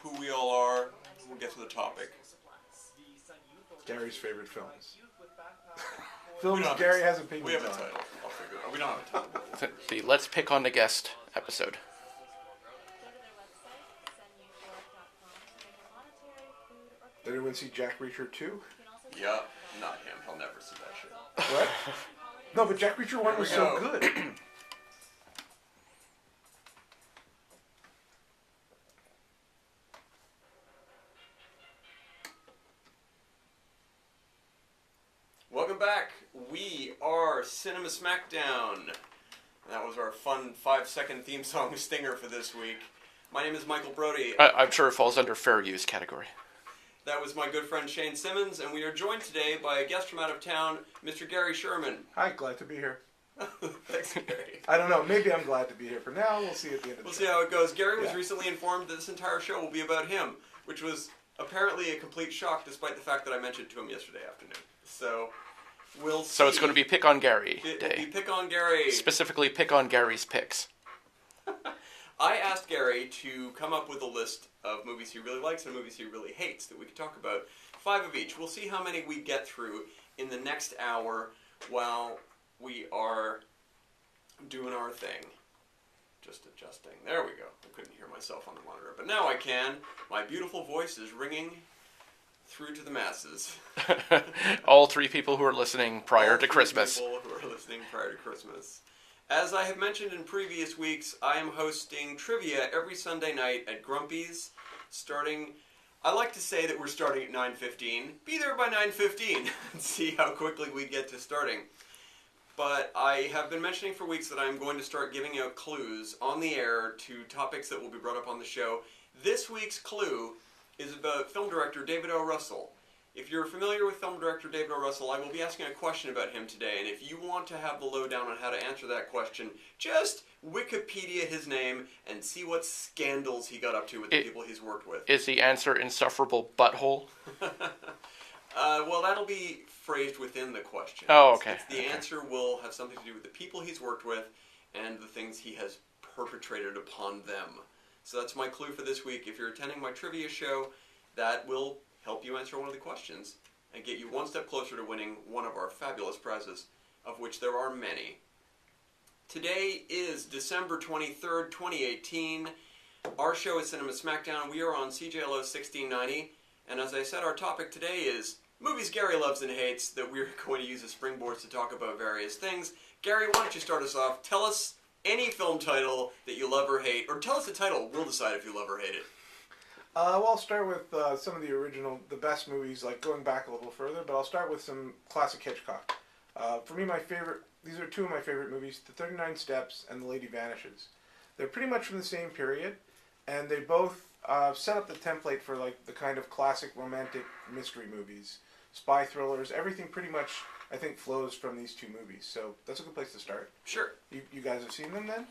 who we all are. We'll get to the topic. Gary's favorite films. We Films don't have Gary a- has opinions We have a on. title. I'll figure it out. We don't have a title. The Let's Pick on the Guest episode. Did anyone see Jack Reacher 2? Yeah, not him. He'll never see that shit. What? No, but Jack Reacher 1 Here was we so go. good. Welcome back. We are Cinema Smackdown. That was our fun 5-second theme song stinger for this week. My name is Michael Brody. I'm sure it falls under fair use category. That was my good friend Shane Simmons, and we are joined today by a guest from out of town, Mr. Gary Sherman. Hi, glad to be here. Thanks, Gary. I don't know, maybe I'm glad to be here for now. We'll see at the end of the We'll show. see how it goes. Gary was Yeah. recently informed that this entire show will be about him, which was apparently a complete shock despite the fact that I mentioned it to him yesterday afternoon. So, we'll see. So it's going to be Pick on Gary It will Day. be Pick on Gary. Specifically, Pick on Gary's picks. I asked Gary to come up with a list of movies he really likes and movies he really hates that we could talk about. 5 of each. We'll see how many we get through in the next hour while we are doing our thing. Just adjusting. There we go. I couldn't hear myself on the monitor, but now I can. My beautiful voice is ringing through to the masses. All 3 people who are listening prior All to 3 Christmas. people who are listening prior to Christmas. As I have mentioned in previous weeks, I am hosting trivia every Sunday night at Grumpy's, starting... I like to say that we're starting at 9:15. Be there by 9:15 and see how quickly we get to starting. But I have been mentioning for weeks that I'm going to start giving out clues on the air to topics that will be brought up on the show. This week's clue is about film director David O. Russell. If you're familiar with film director David O. Russell, I will be asking a question about him today, and if you want to have the lowdown on how to answer that question, just Wikipedia his name and see what scandals he got up to with the people he's worked with. Is the answer insufferable butthole? Well, that'll be phrased within the question. Oh, okay. The answer will have something to do with the people he's worked with and the things he has perpetrated upon them. So that's my clue for this week. If you're attending my trivia show, that will help you answer one of the questions and get you one step closer to winning one of our fabulous prizes, of which there are many. Today is December 23rd, 2018. Our show is Cinema Smackdown. We are on CJLO 1690, and as I said, our topic today is movies Gary loves and hates that we're going to use as springboards to talk about various things. Gary, why don't you start us off? Tell us any film title that you love or hate, or tell us the title. We'll decide if you love or hate it. Well, I'll start with some of the best movies, like going back a little further, but I'll start with some classic Hitchcock. For me, these are 2 of my favorite movies, The 39 Steps and The Lady Vanishes. They're pretty much from the same period, and they both set up the template for like the kind of classic romantic mystery movies, spy thrillers, everything pretty much, I think, flows from these 2 movies. So that's a good place to start. Sure. You guys have seen them then?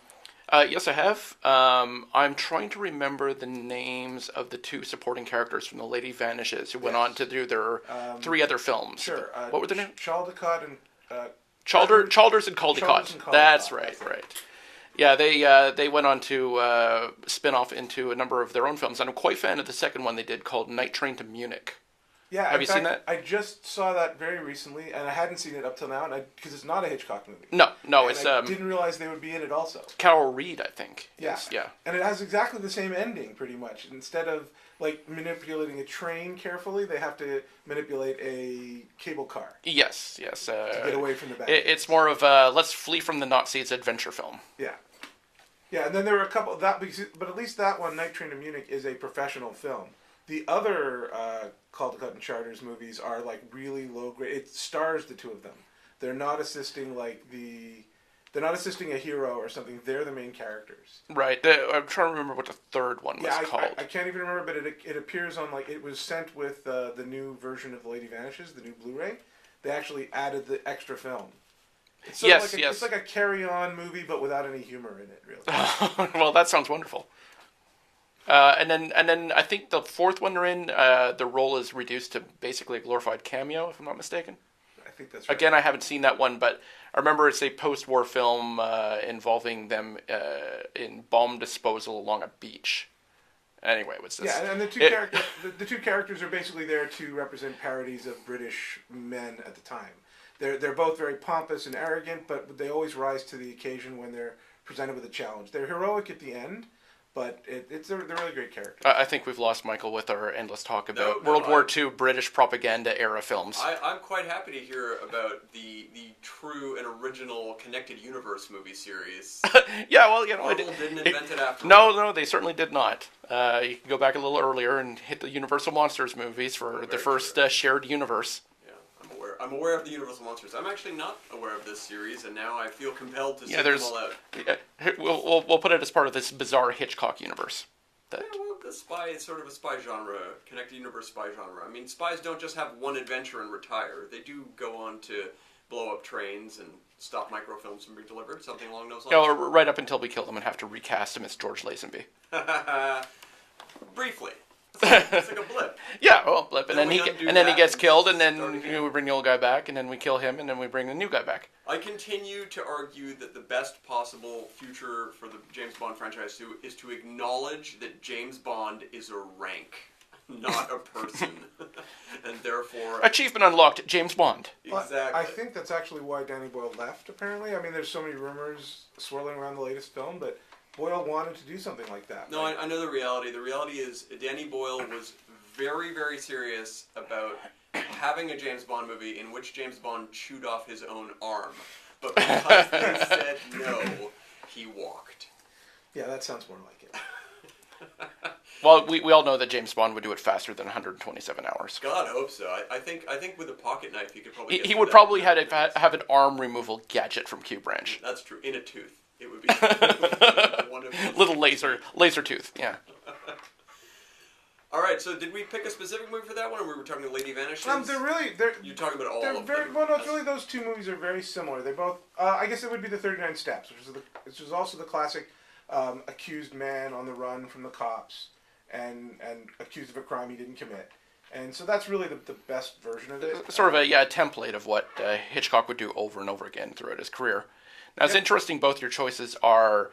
Yes, I have. I'm trying to remember the names of the 2 supporting characters from The Lady Vanishes who went on to do their 3 other films. Sure. What were their names? Chaldecott and... Chalders and Caldecott. Chalders and Caldecott. That's right, right. Yeah, they went on to spin off into a number of their own films, and I'm quite a fan of the second one they did called Night Train to Munich. Yeah, have you seen that? I just saw that very recently, and I hadn't seen it up till now, because it's not a Hitchcock movie. No, And it's I didn't realize they would be in it also. Carol Reed, I think. Yeah, Yeah. And it has exactly the same ending, pretty much. Instead of like manipulating a train carefully, they have to manipulate a cable car Yes. to get away from the bad. It's more of a let's flee from the Nazis adventure film. Yeah. Yeah, and then there were a couple but at least that one, Night Train to Munich, is a professional film. The other Caldecott and Charters movies are like really low grade. It stars the 2 of them. They're not assisting they're not assisting a hero or something. They're the main characters. Right. I'm trying to remember what the third one was called. I can't even remember, but it appears on it was sent with the new version of The Lady Vanishes, the new Blu-ray. They actually added the extra film. It's sort of yes. It's like a carry-on movie, but without any humor in it, really. Well, that sounds wonderful. And then I think the 4th one they're in, the role is reduced to basically a glorified cameo, if I'm not mistaken. I think that's right. Again, I haven't seen that one, but I remember it's a post-war film involving them in bomb disposal along a beach. Anyway, it was just... Yeah, and the two characters are basically there to represent parodies of British men at the time. They're both very pompous and arrogant, but they always rise to the occasion when they're presented with a challenge. They're heroic at the end, but they're really great characters. I think we've lost Michael with our endless talk about World War II British propaganda era films. I'm quite happy to hear about the true and original Connected Universe movie series. Yeah, well, Marvel didn't invent it after. No, they certainly did not. You can go back a little earlier and hit the Universal Monsters movies for the first shared universe. I'm aware of the Universal Monsters. I'm actually not aware of this series, and now I feel compelled to seek them all out. Yeah, we'll put it as part of this bizarre Hitchcock universe. Yeah, well, the spy is sort of a spy genre, Connected Universe spy genre. I mean, spies don't just have one adventure and retire. They do go on to blow up trains and stop microfilms from being delivered, something along those lines. Yeah, right up until we kill them and have to recast him as George Lazenby. Briefly. It's like a blip. Yeah, well, blip, and then he gets killed, and then we bring the old guy back, and then we kill him, and then we bring the new guy back. I continue to argue that the best possible future for the James Bond franchise is to acknowledge that James Bond is a rank, not a person, and therefore... Achievement unlocked, James Bond. Exactly. I think that's actually why Danny Boyle left, apparently. I mean, there's so many rumors swirling around the latest film, but... Boyle wanted to do something like that. No, I know the reality. The reality is Danny Boyle was very, very serious about having a James Bond movie in which James Bond chewed off his own arm. But because they said no, he walked. Yeah, that sounds more like it. Well, we all know that James Bond would do it faster than 127 hours. God, I hope so. I think with a pocket knife he could probably... He would probably have an arm removal gadget from Q Branch. That's true. In a tooth. It would be one of little laser tooth, yeah. All right, so did we pick a specific movie for that one, or we were talking to Lady Vanishes? You're talking about all of them. Well, no, it's really those two movies are very similar. They both, I guess it would be the 39 Steps, which is also the classic accused man on the run from the cops and accused of a crime he didn't commit. And so that's really the best version of it. Sort of a template of what Hitchcock would do over and over again throughout his career. Now, it's interesting both your choices are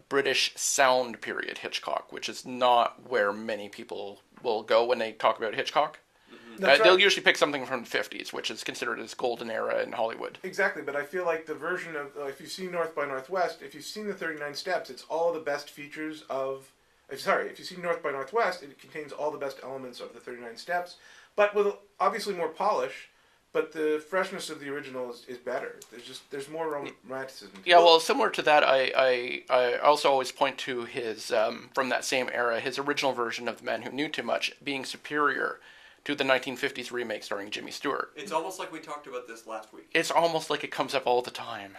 British sound period Hitchcock, which is not where many people will go when they talk about Hitchcock. Mm-hmm. They'll usually pick something from the 50s, which is considered as golden era in Hollywood. Exactly, but I feel like the version of, if you've seen North by Northwest, if you've seen the 39 Steps, it's all the best features of... if you've seen North by Northwest, it contains all the best elements of the 39 Steps, but with obviously more polish. But the freshness of the original is better. There's more romanticism. Yeah, well, similar to that, I also always point to his from that same era, his original version of The Man Who Knew Too Much being superior to the 1950s remake starring Jimmy Stewart. It's almost like we talked about this last week. It's almost like it comes up all the time.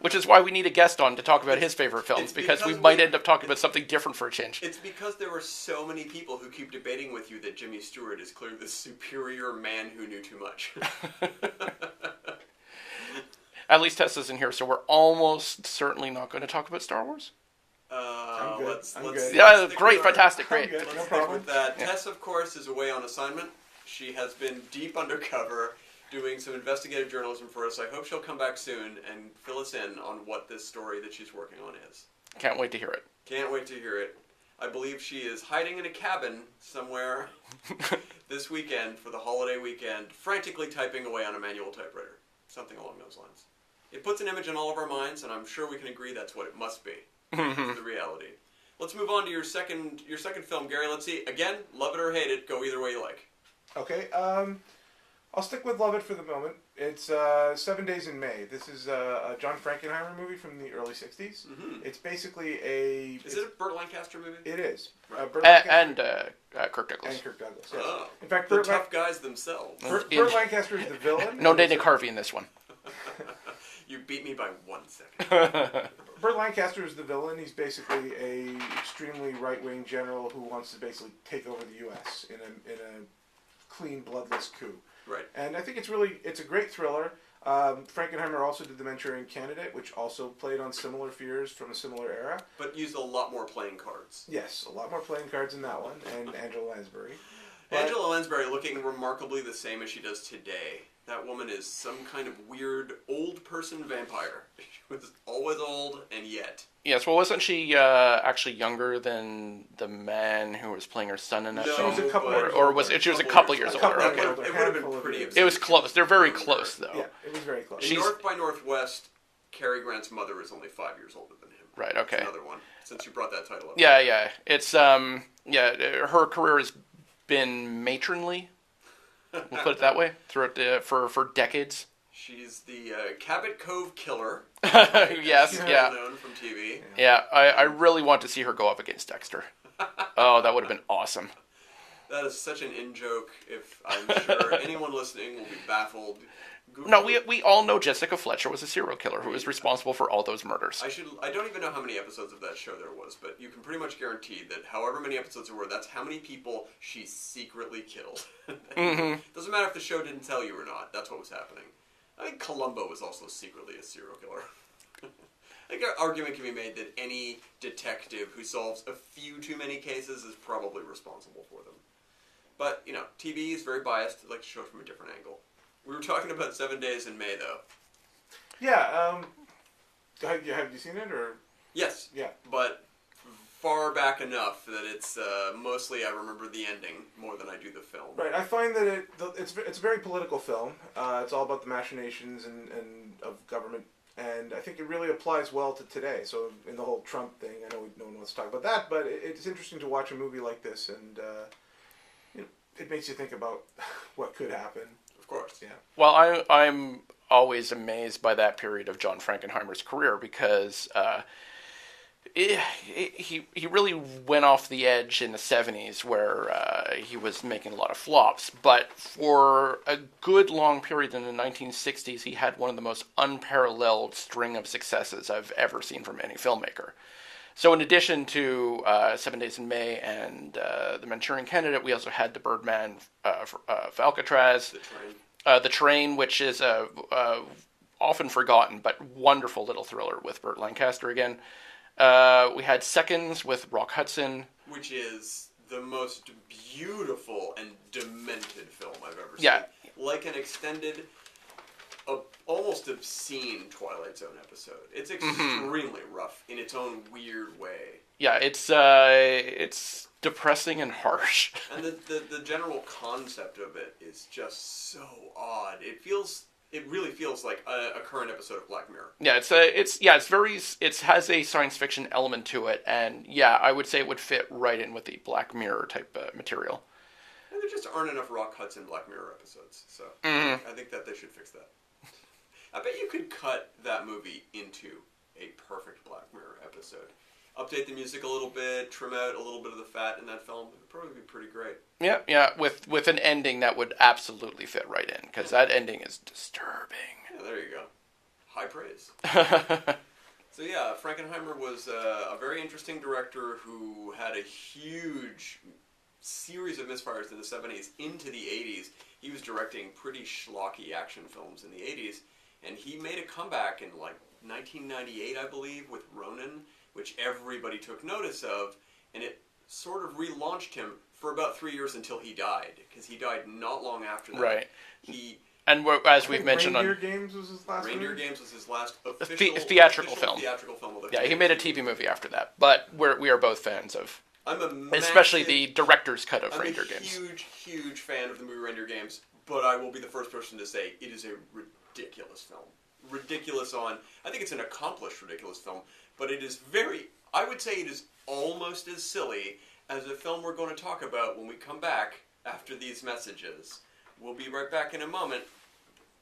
Which is why we need a guest on to talk about his favorite films, because we might end up talking about something different for a change. It's because there were so many people who keep debating with you that Jimmy Stewart is clearly the superior man who knew too much. At least Tess isn't here, so we're almost certainly not going to talk about Star Wars. I'm good. I'm good. Yeah, great, fantastic, great. Let's no stick with that. Yeah. Tess, of course, is away on assignment. She has been deep undercover doing some investigative journalism for us. I hope she'll come back soon and fill us in on what this story that she's working on is. Can't wait to hear it. Can't wait to hear it. I believe she is hiding in a cabin somewhere this weekend for the holiday weekend, frantically typing away on a manual typewriter. Something along those lines. It puts an image in all of our minds, and I'm sure we can agree that's what it must be. The reality. Let's move on to your second film, Gary. Let's see. Again, love it or hate it. Go either way you like. Okay. I'll stick with Love It for the moment. It's 7 Days in May. This is a John Frankenheimer movie from the early 60s. Mm-hmm. It's basically a... Is it a Burt Lancaster movie? It is. Right. And Kirk Douglas. And Kirk Douglas, yes. Oh, in fact, the tough guys themselves. Burt Lancaster is the villain. No Dana Carvey in this one. You beat me by 1 second. Burt Lancaster is the villain. He's basically a extremely right-wing general who wants to basically take over the U.S. in a clean, bloodless coup. Right. And I think it's a great thriller. Frankenheimer also did The Manchurian Candidate, which also played on similar fears from a similar era. But used a lot more playing cards. Yes, a lot more playing cards in that one, and Angela Lansbury. Angela Lansbury looking remarkably the same as she does today. That woman is some kind of weird old person vampire. She was always old, and yet. Yes, well, wasn't she actually younger than the man who was playing her son in that No, film? She was a couple years Or was it? She was a couple years older. Couple years Okay, older. It would have been Handful of pretty years. obscene. it was close. They're very close, though. Yeah, it was very close. In She's- North by Northwest, Cary Grant's mother is only 5 years older than him. Right. Okay. That's another one. Since you brought that title up. Yeah. It's her career has been matronly. We'll put it that way throughout for decades. She's the Cabot Cove Killer. Yes, She's yeah. well known from TV. Yeah, I really want to see her go up against Dexter. Oh, that would have been awesome. That is such an in-joke. If I'm sure anyone listening will be baffled. Google No, we all know Jessica Fletcher was a serial killer who was responsible for all those murders. I don't even know how many episodes of that show there was, but you can pretty much guarantee that however many episodes there were, that's how many people she secretly killed. Doesn't matter if the show didn't tell you or not. That's what was happening. I think Columbo was also secretly a serial killer. I think an argument can be made that any detective who solves a few too many cases is probably responsible for them. But, TV is very biased. I'd like to show it from a different angle. We were talking about 7 Days in May, though. Yeah. Have you seen it or? Yes. Yeah. But far back enough that it's mostly I remember the ending more than I do the film. Right. I find that it's a very political film. It's all about the machinations and of government, and I think it really applies well to today. So in the whole Trump thing, I know no one wants to talk about that, but it's interesting to watch a movie like this, and it makes you think about what could happen. Of course. Yeah. Well, I'm always amazed by that period of John Frankenheimer's career because he really went off the edge in the 70s where he was making a lot of flops. But for a good long period in the 1960s, he had one of the most unparalleled string of successes I've ever seen from any filmmaker. So in addition to 7 Days in May and The Manchurian Candidate, we also had The Birdman for Alcatraz. The Train. The Train, which is a often forgotten but wonderful little thriller with Burt Lancaster again. We had Seconds with Rock Hudson. Which is the most beautiful and demented film I've ever seen. Yeah. Like an extended, almost obscene Twilight Zone episode. It's extremely rough in its own weird way. Yeah, it's depressing and harsh. And the general concept of it is just so odd. It really feels like a current episode of Black Mirror. Yeah, it has a science fiction element to it, and yeah, I would say it would fit right in with the Black Mirror type material. And there just aren't enough Rock Hudson Black Mirror episodes, so I think that they should fix that. I bet you could cut that movie into a perfect Black Mirror episode. Update the music a little bit, trim out a little bit of the fat in that film. It would probably be pretty great. Yeah, with an ending that would absolutely fit right in, because that ending is disturbing. Yeah, there you go. High praise. So yeah, Frankenheimer was a very interesting director who had a huge series of misfires in the 70s into the 80s. He was directing pretty schlocky action films in the 80s, and he made a comeback in 1998, I believe, with Ronin, which everybody took notice of, and it sort of relaunched him for about 3 years until he died, because he died not long after that. Right. As we've mentioned Reindeer Games was his last Reindeer movie? Games was his last official theatrical film. Theatrical film. Yeah, he made a TV movie after that, but we are both fans of, I'm especially the director's cut of I'm Reindeer a Games. huge fan of the movie Reindeer Games, but I will be the first person to say it is a ridiculous film. I think it's an accomplished ridiculous film, but it is I would say it is almost as silly as a film we're going to talk about when we come back after these messages. We'll be right back in a moment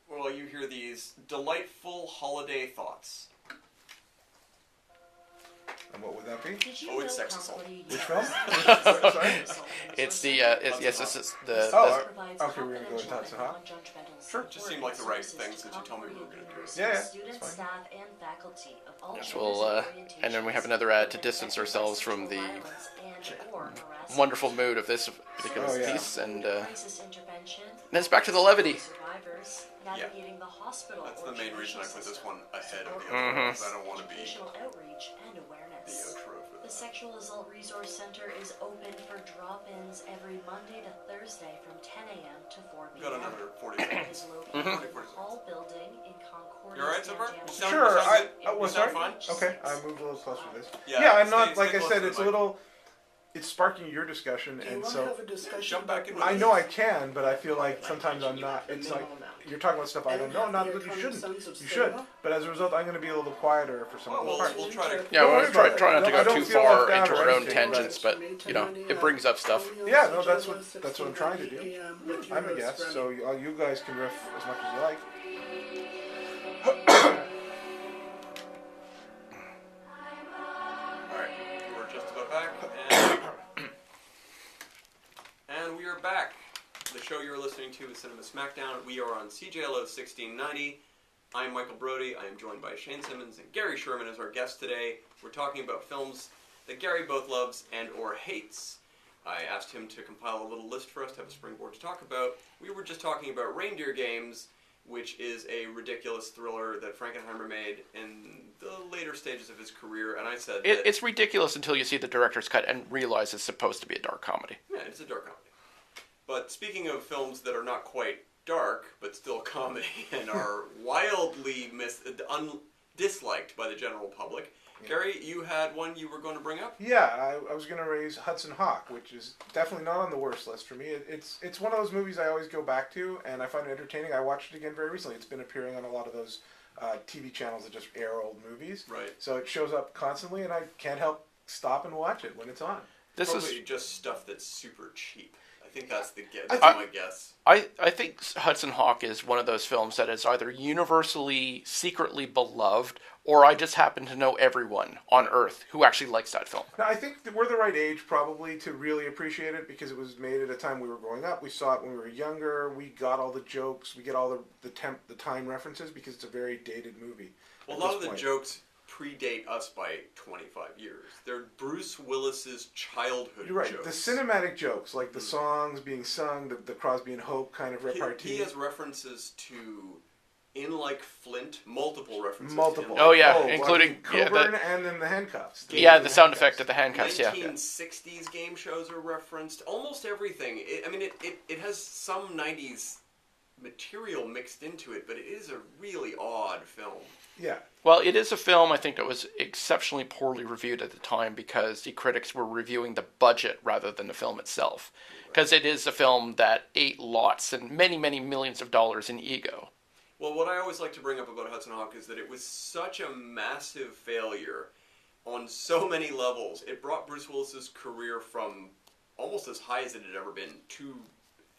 while you hear these delightful holiday thoughts. And what would that be? Oh, it's Sex Assault. Which film? Sorry? It's the this is the Okay, we're gonna go with Hudson Hawk. Sure, it just seemed like the right thing since you told me we were going to do it. Yeah, Students, it's fine. staff, and faculty of all Yes, genders we'll, and and then we have orientations another ad to prevent distance sexual ourselves from the violence and/or harassment. wonderful mood of this particular Oh, yeah. piece, and Crisis intervention, then it's back to the levity. survivors, navigating the hospital That's or the main reason I judicial put this system, one ahead of the support other Mm-hmm. ones. I don't want to be educational outreach and the awareness. outro for The that. Sexual Assault Resource Center is open for drop-ins every Monday to Thursday from 10 a.m. to 4 We've got p.m. another 40 It seconds. is located in the 40 Hall Building in Concordia. You alright so far? San You Diego. Sure. You sound good? Well, You sound sorry? fine? Okay, I moved a little closer to this. Yeah, I'm stay- not, stay like I close said, to it's the a mic. little, it's sparking your discussion, Do you and want so, to have a discussion jump back in about with I know I can, but I feel like sometimes I'm not, the it's like, minimum amount? you're talking about stuff I don't know, not that you shouldn't. You should, but as a result, I'm gonna be a little quieter for some of Well, those parts. we'll try to. Yeah, Don't we'll worry try, about it. try not to No, I go don't too feel far left out into or our own anything, tangents, but, you know, it brings up stuff. Yeah, no, that's what I'm trying to do. I'm a guest, so you guys can riff as much as you like. Alright, we're just about back, and we are back. The show you're listening to is Cinema Smackdown. We are on CJLO 1690. I'm Michael Brody. I am joined by Shane Simmons and Gary Sherman as our guest today. We're talking about films that Gary both loves and or hates. I asked him to compile a little list for us to have a springboard to talk about. We were just talking about Reindeer Games, which is a ridiculous thriller that Frankenheimer made in the later stages of his career, and I said that, It's ridiculous until you see the director's cut and realize it's supposed to be a dark comedy. yeah, it's a dark comedy. But speaking of films that are not quite dark, but still comedy, and are wildly disliked by the general public, Yeah. Gary, you had one you were going to bring up? Yeah, I was going to raise Hudson Hawk, which is definitely not on the worst list for me. It's one of those movies I always go back to, and I find it entertaining. I watched it again very recently. It's been appearing on a lot of those TV channels that just air old movies. Right. So it shows up constantly, and I can't help stop and watch it when it's on. This Probably is, just stuff that's super cheap. I think that's I that's my guess. I think Hudson Hawk is one of those films that is either universally, secretly beloved, or I just happen to know everyone on Earth who actually likes that film. Now, I think that we're the right age probably to really appreciate it because it was made at a time we were growing up. We saw it when we were younger. We got all the jokes. We get all the time references because it's a very dated movie. Well, a at lot this of the point. jokes predate us by 25 years. They're Bruce Willis's childhood You're right. jokes. The cinematic jokes, like the songs being sung, the Crosby and Hope kind of repartee. He has references to In Like Flint, multiple references. Multiple. To In Oh, Like yeah, well, including Coburn and then the handcuffs. Yeah, the sound effect of the handcuffs, yeah. 1960s game shows are referenced. Almost everything. It has some 90s material mixed into it, but it is a really odd film. Yeah. Well, it is a film, I think, that was exceptionally poorly reviewed at the time because the critics were reviewing the budget rather than the film itself. Because it is a film that ate lots and many, many millions of dollars in ego. Well, what I always like to bring up about Hudson Hawk is that it was such a massive failure on so many levels. It brought Bruce Willis's career from almost as high as it had ever been to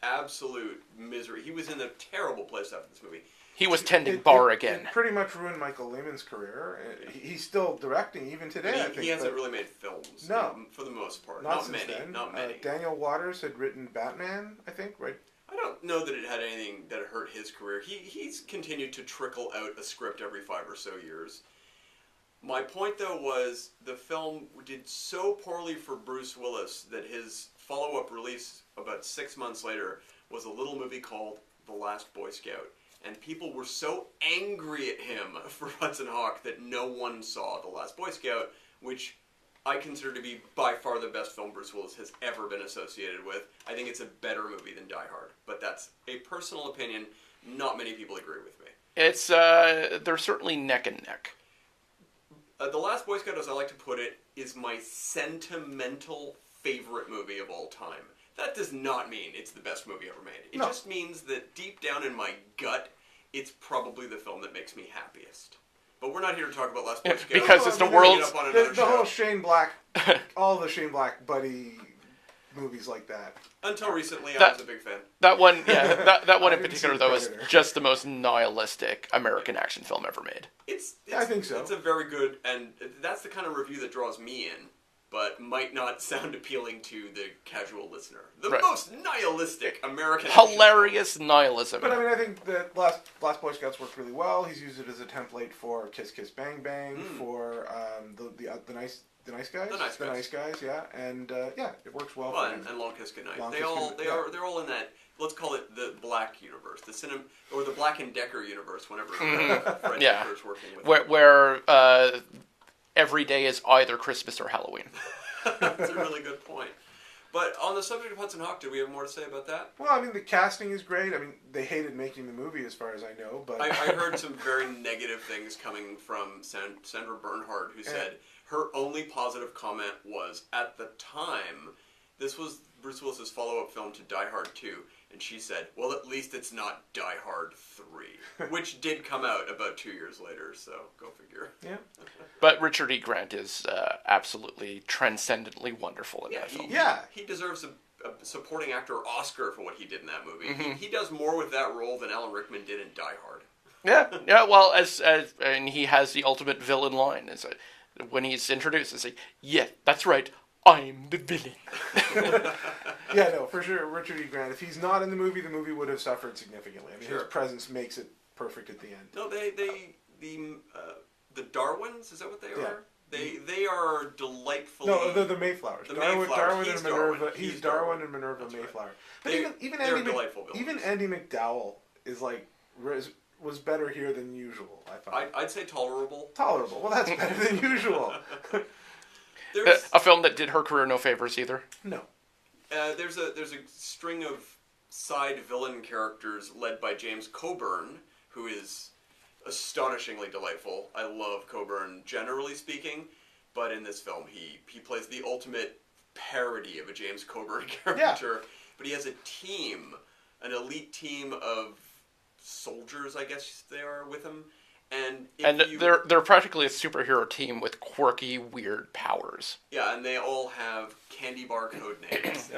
absolute misery. He was in a terrible place after this movie. He was tending bar again. It pretty much ruined Michael Lehmann's career. He's still directing even today, I think. He hasn't really made films. No. For the most part. Not Not since many. then. Not many. Daniel Waters had written Batman, I think, right? I don't know that it had anything that hurt his career. He's continued to trickle out a script every 5 or so years. My point, though, was the film did so poorly for Bruce Willis that his follow-up release about 6 months later was a little movie called The Last Boy Scout. And people were so angry at him for Hudson Hawk that no one saw The Last Boy Scout, which I consider to be by far the best film Bruce Willis has ever been associated with. I think it's a better movie than Die Hard, but that's a personal opinion. Not many people agree with me. It's, they're certainly neck and neck. The Last Boy Scout, as I like to put it, is my sentimental favorite movie of all time. That does not mean it's the best movie ever made. It just means that deep down in my gut, it's probably the film that makes me happiest. But we're not here to talk about Last Boy Scout. Because it's the We're gonna world's- get up on The another show. whole Shane Black, all the Shane Black buddy movies like that. Until recently, I That- was a big fan. That one, yeah, that one I in didn't particular, see though, is Predator. just the most nihilistic American action film ever made. It's I think so. It's a very good, and that's the kind of review that draws me in, but might not sound appealing to the casual listener. The Right. most nihilistic American action Hilarious nihilism. But I mean, I think that Last Boy Scouts worked really well. He's used it as a template for Kiss Kiss Bang Bang, for the nice guys. The Nice Guys. Yeah, and yeah, it works well Well, for and, him. and Long Kiss Goodnight. Long They Kiss all Goodnight, they yeah. are they're all in that. Let's call it the Black universe, or the Black and Decker universe. Whenever Fred Yeah. Decker's working with where every day is either Christmas or Halloween. That's a really good point. But on the subject of Hudson Hawk, did we have more to say about that? Well, I mean, the casting is great. I mean, they hated making the movie, as far as I know. But I heard some very negative things coming from Sandra Bernhard, who said her only positive comment was, at the time, this was Bruce Willis's follow-up film to Die Hard 2, and she said, well, at least it's not Die Hard 3, which did come out about 2 years later, so go figure. Yeah. But Richard E. Grant is absolutely transcendently wonderful in that film. He deserves a supporting actor Oscar for what he did in that movie. He does more with that role than Alan Rickman did in Die Hard. Yeah. Well, and he has the ultimate villain line. When he's introduced, it's like, yeah, that's right, I'm the villain. Yeah, no, for sure. Richard E. Grant. If he's not in the movie would have suffered significantly. I mean, his presence makes it perfect at the end. No, the Darwins, is that what they are? They are delightfully. No, they're the Mayflowers. Darwin and Minerva. He's Darwin and Minerva That's Mayflower. Right. But even Andy Andy McDowell is like was better here than usual. I thought. I'd say tolerable. Tolerable. Well, that's better than usual. A film that did her career no favors either. No. There's a string of side villain characters led by James Coburn, who is astonishingly delightful. I love Coburn generally speaking, but in this film he plays the ultimate parody of a James Coburn character. Yeah. But he has a team, an elite team of soldiers, I guess they are, with him. And they're practically a superhero team with quirky, weird powers. Yeah, and they all have candy bar code names.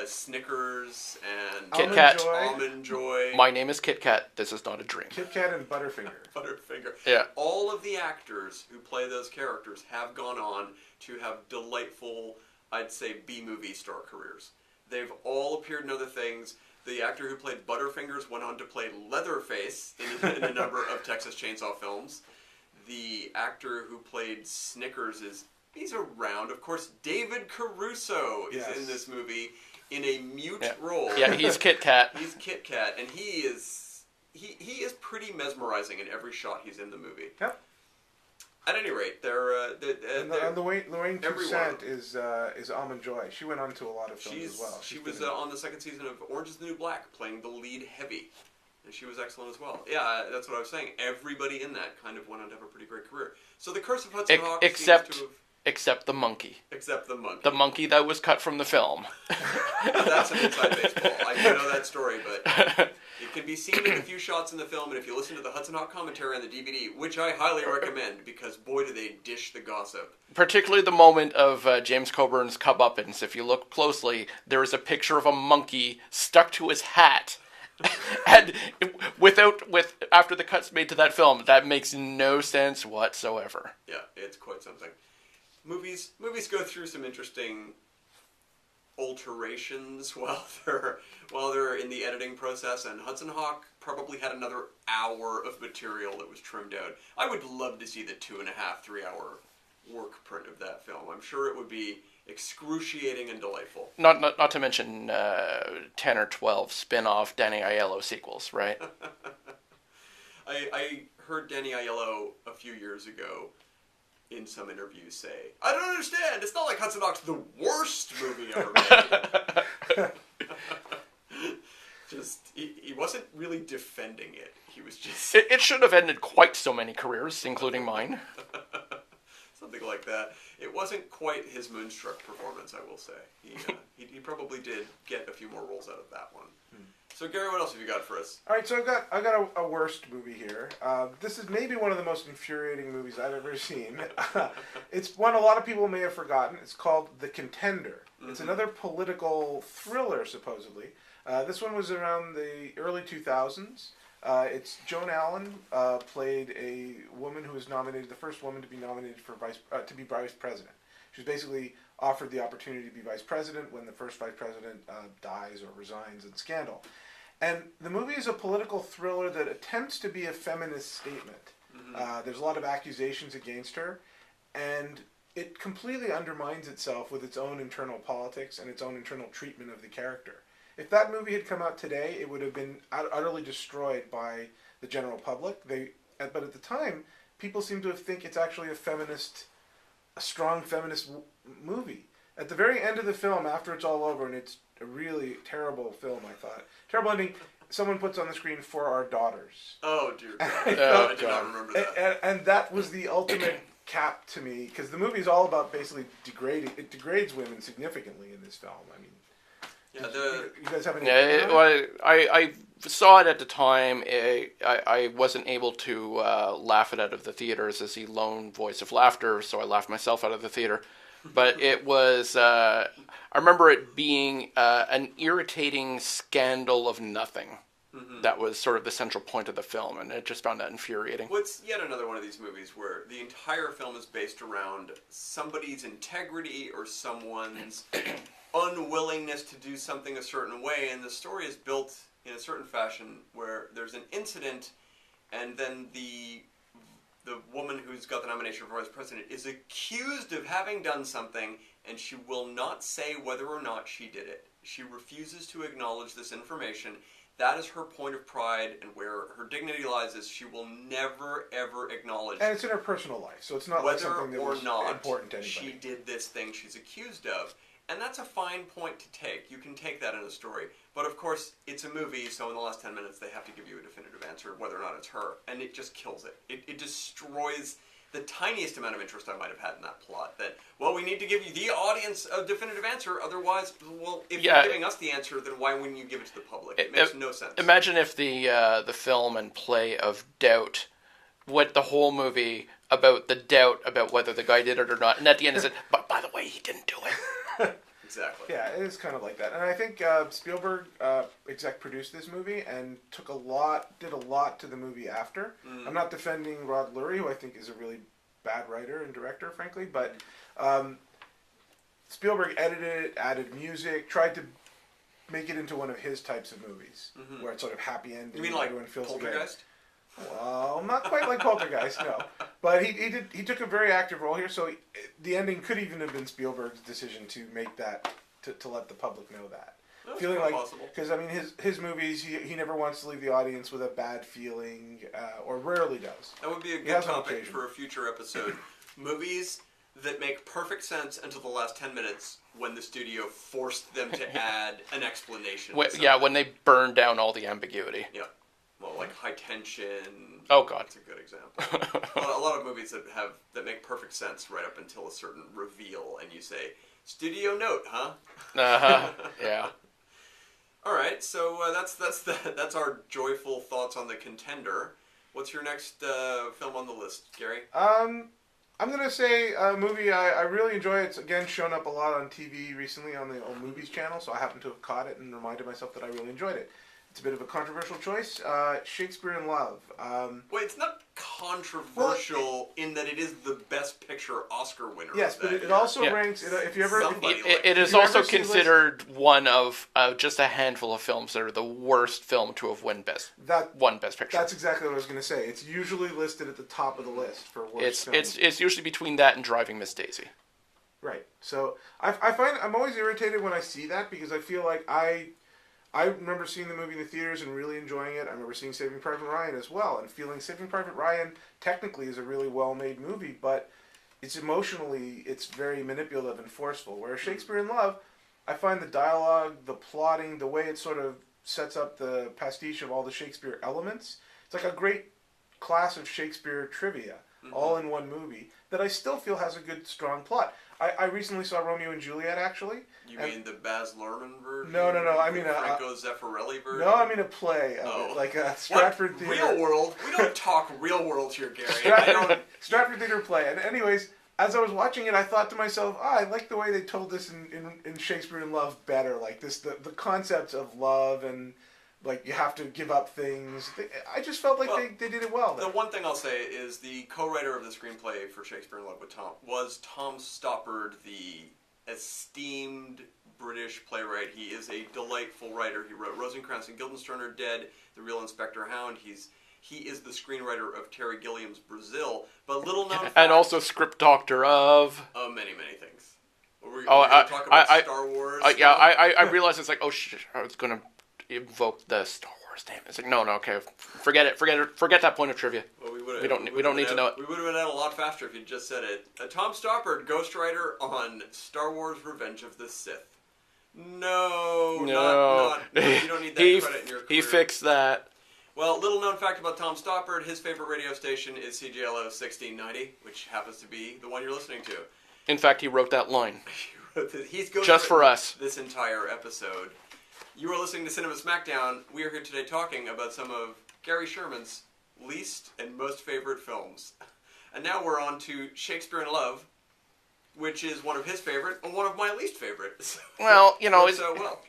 Snickers and Kit Kat, Almond Joy. My name is Kit Kat. This is not a dream. Kit Kat and Butterfinger. Butterfinger. Yeah. All of the actors who play those characters have gone on to have delightful, I'd say, B-movie star careers. They've all appeared in other things. The actor who played Butterfingers went on to play Leatherface in a number of Texas Chainsaw films. The actor who played Snickers he's around. Of course, David Caruso is in this movie in a mute role. Yeah, he's Kit Kat. He's Kit Kat, and he is pretty mesmerizing in every shot he's in the movie. Yep. At any rate, Lorraine Toussaint is Almond Joy. She went on to a lot of films as well. She was on the second season of Orange is the New Black, playing the lead Heavy, and she was excellent as well. Yeah, that's what I was saying. Everybody in that kind of went on to have a pretty great career. So the Curse of Hudson Hawk except the monkey. Except the monkey. The monkey that was cut from the film. That's an inside baseball. I do know that story, but it can be seen in a few shots in the film, and if you listen to the Hudson Hawk commentary on the DVD, which I highly recommend, because boy do they dish the gossip. Particularly the moment of James Coburn's comeuppance. If you look closely, there is a picture of a monkey stuck to his hat. And after the cuts made to that film, that makes no sense whatsoever. Yeah, it's quite something. Movies go through some interesting alterations while they're in the editing process, and Hudson Hawk probably had another hour of material that was trimmed out. I would love to see the 2.5-3 hour work print of that film. I'm sure it would be excruciating and delightful. Not to mention 10 or 12 spin-off Danny Aiello sequels, right? I heard Danny Aiello a few years ago in some interviews say, I don't understand, it's not like Hudson Hawk's the worst movie ever made. He wasn't really defending it. He was just... It should have ended quite so many careers, including mine. Something like that. It wasn't quite his Moonstruck performance, I will say. He probably did get a few more roles out of that one. So Gary, what else have you got for us? All right, so I got a worst movie here. This is maybe one of the most infuriating movies I've ever seen. It's one a lot of people may have forgotten. It's called The Contender. Mm-hmm. It's another political thriller, supposedly. This one was around the early 2000s. It's Joan Allen played a woman who was nominated, the first woman to be nominated for to be vice president. She was basically offered the opportunity to be vice president when the first vice president dies or resigns in scandal. And the movie is a political thriller that attempts to be a feminist statement. Mm-hmm. There's a lot of accusations against her, and it completely undermines itself with its own internal politics and its own internal treatment of the character. If that movie had come out today, it would have been utterly destroyed by the general public. But at the time, people seem to think it's actually a strong feminist movie. At the very end of the film, after it's all over, and it's a really terrible film, I thought. Terrible ending. Someone puts on the screen "For Our Daughters." Oh dear God! Oh, I did not remember that. And that was the ultimate cap to me, because the movie is all about basically degrading. It degrades women significantly in this film. I mean, you guys have any? I saw it at the time. I wasn't able to laugh it out of the theaters as the lone voice of laughter, so I laughed myself out of the theater. But it was, I remember it being an irritating scandal of nothing. Mm-hmm. That was sort of the central point of the film, and I just found that infuriating. Well, it's yet another one of these movies where the entire film is based around somebody's integrity or someone's unwillingness to do something a certain way, and the story is built in a certain fashion where there's an incident, and then the woman who's got the nomination for vice president is accused of having done something, and she will not say whether or not she did it. She refuses to acknowledge this information. That is her point of pride, and where her dignity lies is she will never, ever acknowledge. And it's in her personal life, so it's not like something that was important to anybody. She did this thing she's accused of. And that's a fine point to take. You can take that in a story. But of course, it's a movie, so in the last 10 minutes they have to give you a definitive answer whether or not it's her. And it just kills it. It destroys the tiniest amount of interest I might have had in that plot. That, well, we need to give you, the audience, a definitive answer. Otherwise, well, if you're giving us the answer, then why wouldn't you give it to the public? It makes no sense. Imagine if the film and play of doubt, what the whole movie about the doubt about whether the guy did it or not. And at the end it said, but by the way, he didn't do it. Exactly. Yeah, it is kind of like that. And I think Spielberg exec produced this movie and did a lot to the movie after. I'm not defending Rod Lurie, who I think is a really bad writer and director, frankly, but Spielberg edited it, added music, tried to make it into one of his types of movies, where it's sort of happy ending. You mean like everyone feels Poltergeist? Good. Well, not quite like Poltergeist, no. But he took a very active role here, so the ending could even have been Spielberg's decision to make that, to let the public know that. That's Feeling like, possible. because I mean, his movies, he never wants to leave the audience with a bad feeling, or rarely does. That would be a good topic for a future episode. Movies that make perfect sense until the last 10 minutes when the studio forced them to add an explanation. When they burned down all the ambiguity. Yeah. Well, like High Tension. Oh God, that's a good example. A lot of movies that make perfect sense right up until a certain reveal, and you say, "Studio note, huh?" Yeah. All right, so that's our joyful thoughts on The Contender. What's your next film on the list, Gary? I'm gonna say a movie I really enjoy. It's again shown up a lot on TV recently on the Old Movies channel, so I happen to have caught it and reminded myself that I really enjoyed it. It's a bit of a controversial choice. Shakespeare in Love. Wait, it's not controversial in that it is the Best Picture Oscar winner. Yes, but it also ranks. If you ever, it is also considered one of just a handful of films that are the worst film to have won Best Picture. That's exactly what I was going to say. It's usually listed at the top of the list for worst films. It's usually between that and Driving Miss Daisy. Right. So I find I'm always irritated when I see that, because I feel like I remember seeing the movie in the theaters and really enjoying it. I remember seeing Saving Private Ryan as well, and feeling Saving Private Ryan technically is a really well-made movie, but it's very manipulative and forceful. Whereas Shakespeare in Love, I find the dialogue, the plotting, the way it sort of sets up the pastiche of all the Shakespeare elements, it's like a great class of Shakespeare trivia, all in one movie, that I still feel has a good, strong plot. I recently saw Romeo and Juliet, actually. You mean the Baz Luhrmann version? No. I mean Franco Zeffirelli version. No, I mean a play, like a Stratford Theatre. Real world? We don't talk real world here, Gary. Stratford Theatre play. And anyways, as I was watching it, I thought to myself, I like the way they told this in Shakespeare in Love better. Like this, the concepts of love and like you have to give up things. I just felt like they did it well. The one thing I'll say is the co-writer of the screenplay for Shakespeare in Love with Tom Stoppard, the esteemed British playwright. He is a delightful writer. He wrote Rosencrantz and Guildenstern Are Dead, The Real Inspector Hound. He is the screenwriter of Terry Gilliam's Brazil, but little known fact, and also script doctor of many things. We're talk about Star Wars. I realized it's like, I was going to invoke the Star Wars name. It's like, no, okay, forget it. Forget that point of trivia. Well, we We don't need to know it. We would have been out a lot faster if you'd just said it. Tom Stoppard, Ghostwriter on Star Wars: Revenge of the Sith. No, not you don't need that credit in your career. He fixed that. Well, little known fact about Tom Stoppard, his favorite radio station is CJLO 1690, which happens to be the one you're listening to. In fact, he wrote that line. He's just for us. This entire episode. You are listening to Cinema Smackdown. We are here today talking about some of Gary Sherman's least and most favorite films. And now we're on to Shakespeare in Love, which is one of his favorite and one of my least favorite. Well,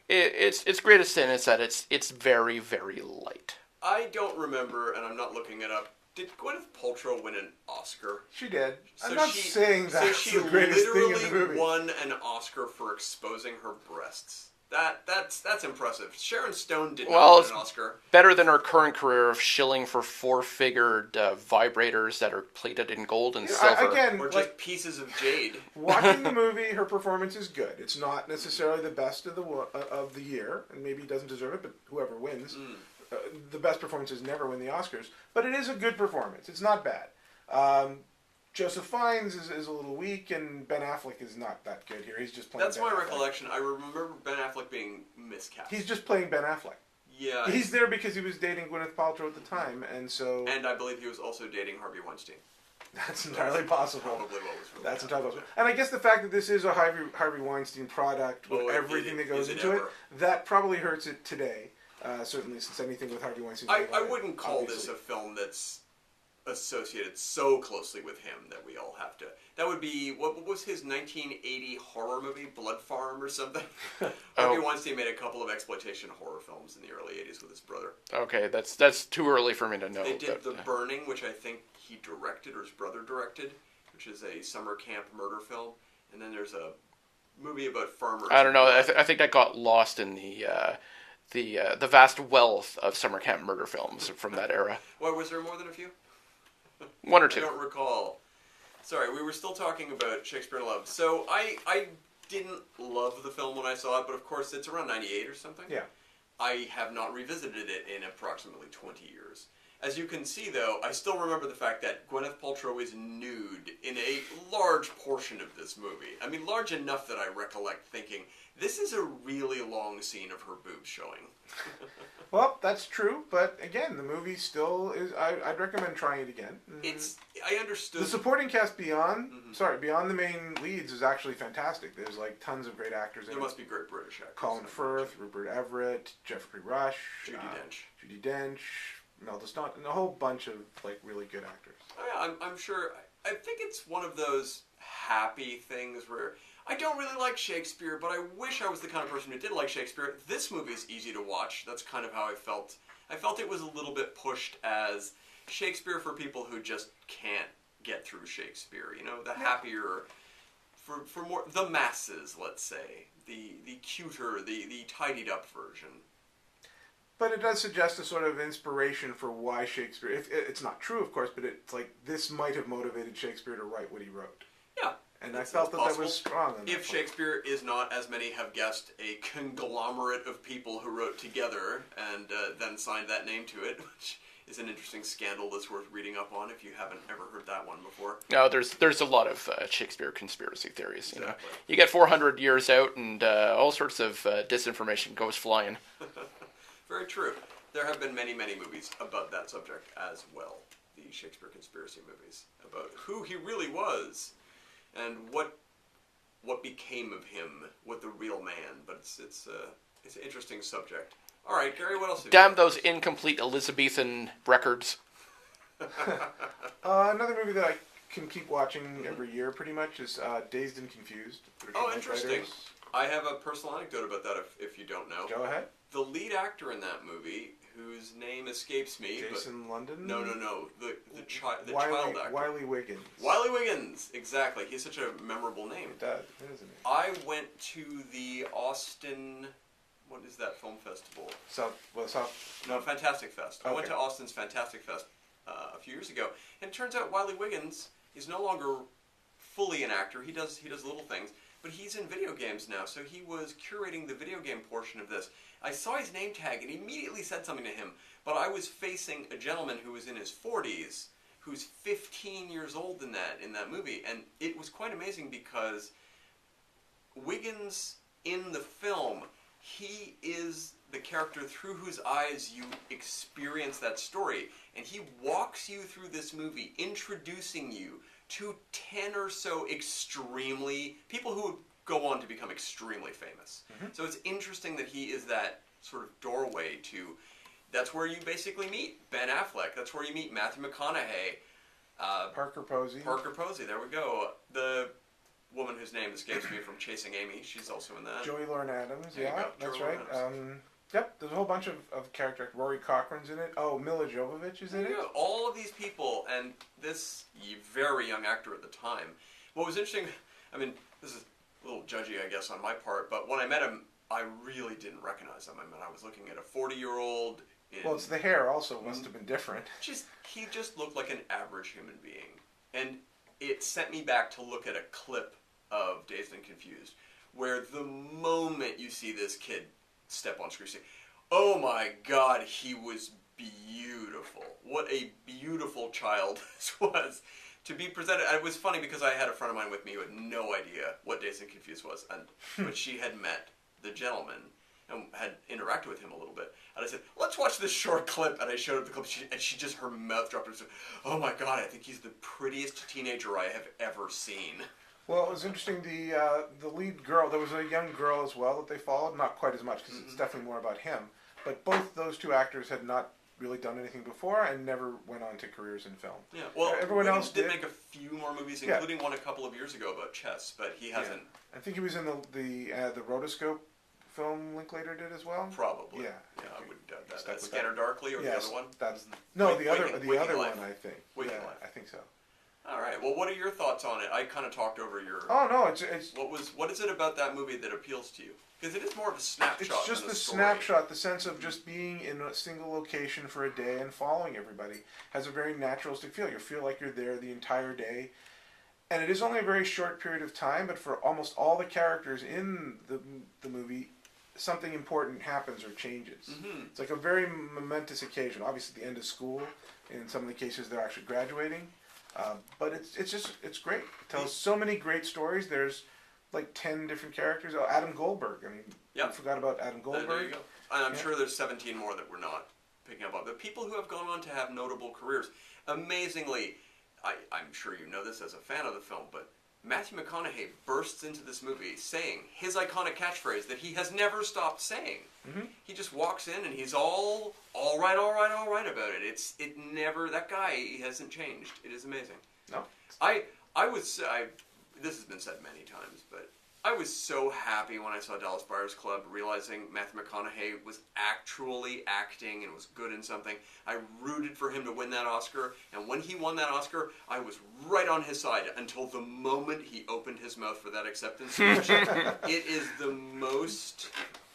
its greatest sin is that it's very, very light. I don't remember, and I'm not looking it up. Did Gwyneth Paltrow win an Oscar? She did. So I'm not saying that's the greatest thing in the movie. Literally won an Oscar for exposing her breasts. That's impressive. Sharon Stone did not win an Oscar. Better than her current career of shilling for four-figured vibrators that are plated in gold and silver. Or just pieces of jade. Watching the movie, her performance is good. It's not necessarily the best of the year, and maybe doesn't deserve it, but whoever wins. The best performances never win the Oscars. But it is a good performance. It's not bad. Joseph Fiennes is a little weak, and Ben Affleck is not that good here. He's just playing That's Ben my Affleck. recollection. I remember Ben Affleck being miscast. He's just playing Ben Affleck. Yeah. He's there because he was dating Gwyneth Paltrow at the time, and so... And I believe he was also dating Harvey Weinstein. That's entirely possible. Probably what was really That's entirely possible. And I guess the fact that this is a Harvey Weinstein product with everything that goes into it, that probably hurts it today. Certainly, since anything with Harvey Weinstein... I wouldn't call this a film that's associated so closely with him that we all have to... That would be... What was his 1980 horror movie? Blood Farm or something? Harvey Weinstein made a couple of exploitation horror films in the early 80s with his brother. Okay, that's too early for me to know. They did The Burning, which I think he directed or his brother directed, which is a summer camp murder film. And then there's a movie about farmers. I don't know. I think that got lost in the vast wealth of summer camp murder films from that era. Well, was there more than a few? One or two. I don't recall. Sorry, we were still talking about Shakespeare in Love. So I didn't love the film when I saw it, but of course it's around 98 or something. Yeah. I have not revisited it in approximately 20 years. As you can see, though, I still remember the fact that Gwyneth Paltrow is nude in a large portion of this movie. I mean, large enough that I recollect thinking, this is a really long scene of her boobs showing. Well, that's true, but again, the movie still is... I'd recommend trying it again. I understood... The supporting cast beyond the main leads is actually fantastic. There's like tons of great actors in it. There must be great British actors. Colin Firth, Rupert Everett, Jeffrey Rush, Judi Dench, Imelda Staunton, and a whole bunch of like really good actors. Oh, yeah, I'm sure... I think it's one of those happy things where... I don't really like Shakespeare, but I wish I was the kind of person who did like Shakespeare. This movie is easy to watch. That's kind of how I felt. I felt it was a little bit pushed as Shakespeare for people who just can't get through Shakespeare. You know, the happier, for more, the masses, let's say. The cuter, the tidied up version. But it does suggest a sort of inspiration for why Shakespeare, if it's not true, of course, but it's like this might have motivated Shakespeare to write what he wrote. Yeah. And I felt that was strong. If Shakespeare is not, as many have guessed, a conglomerate of people who wrote together and then signed that name to it, which is an interesting scandal that's worth reading up on if you haven't ever heard that one before. No, there's a lot of Shakespeare conspiracy theories. Exactly. You know, you get 400 years out and all sorts of disinformation goes flying. Very true. There have been many, many movies about that subject as well. The Shakespeare conspiracy movies about who he really was. And what became of him, what the real man, but it's an interesting subject. All right, Gary, what else? Damn those incomplete Elizabethan records. Another movie that I can keep watching every year, pretty much, is Dazed and Confused. Interesting. I have a personal anecdote about that. If you don't know, go ahead. The lead actor in that movie, whose name escapes me. Jason London? No. The child actor. Wiley Wiggins. Wiley Wiggins, exactly. He has such a memorable name. It does, isn't it? I went to the Austin, what is that film festival? Fantastic Fest. Okay. I went to Austin's Fantastic Fest a few years ago, and it turns out Wiley Wiggins is no longer fully an actor. He does little things, but he's in video games now, so he was curating the video game portion of this. I saw his name tag and immediately said something to him, but I was facing a gentleman who was in his 40s who's 15 years old in that movie, and it was quite amazing because Wiggins in the film, he is the character through whose eyes you experience that story, and he walks you through this movie, introducing you to 10 or so people who go on to become extremely famous. So it's interesting that he is that sort of doorway to. That's where you basically meet Ben Affleck. That's where you meet Matthew McConaughey. Parker Posey. There we go. The woman whose name escapes me from Chasing Amy. She's also in that. Joey Lauren Adams. There you Yeah, go. that's Joey right. Lauren Yep, there's a whole bunch of characters. Rory Cochran's in it. Oh, Mila Jovovich is in it. Yeah, all of these people, and this very young actor at the time. What was interesting, I mean, this is a little judgy, I guess, on my part, but when I met him, I really didn't recognize him. I mean, I was looking at a 40-year-old. Well, it's the hair also must have been different. He just looked like an average human being. And it sent me back to look at a clip of Dazed and Confused, where the moment you see this kid step on screen, say, oh my God, he was beautiful. What a beautiful child this was. To be presented, it was funny because I had a friend of mine with me who had no idea what Dazed and Confused was, but she had met the gentleman and had interacted with him a little bit. And I said, let's watch this short clip. And I showed her the clip, and she just, her mouth dropped and said, oh my God, I think he's the prettiest teenager I have ever seen. Well, it was interesting, the lead girl, there was a young girl as well that they followed, not quite as much because it's definitely more about him, but both those two actors had not really done anything before and never went on to careers in film. Yeah, well, everyone else did make a few more movies, including one a couple of years ago about chess, but he hasn't. I think he was in the rotoscope film Linklater did as well. Probably. Yeah, I wouldn't doubt that. That's Scanner Darkly or the other one? That's Waking other Life. one, I think. Waking Yeah, Life. I think so. All right. Well, what are your thoughts on it? I kind of talked over your. Oh no, it's What is it about that movie that appeals to you? Because it is more of a snapshot. It's just than the a story. snapshot, the sense of just being in a single location for a day and following everybody has a very naturalistic feel. You feel like you're there the entire day. And it is only a very short period of time, but for almost all the characters in the movie, something important happens or changes. It's like a very momentous occasion. Obviously, the end of school. In some of the cases, they're actually graduating. But it's great. It tells so many great stories. There's like 10 different characters. Oh, Adam Goldberg. I mean, I forgot about Adam Goldberg. There you go. And I'm sure there's 17 more that we're not picking up on. But people who have gone on to have notable careers. Amazingly, I'm sure you know this as a fan of the film, but Matthew McConaughey bursts into this movie saying his iconic catchphrase that he has never stopped saying. He just walks in and he's all right about it. That guy, he hasn't changed. It is amazing. No. This has been said many times, but I was so happy when I saw Dallas Buyers Club, realizing Matthew McConaughey was actually acting and was good in something. I rooted for him to win that Oscar, and when he won that Oscar, I was right on his side until the moment he opened his mouth for that acceptance speech. It is the most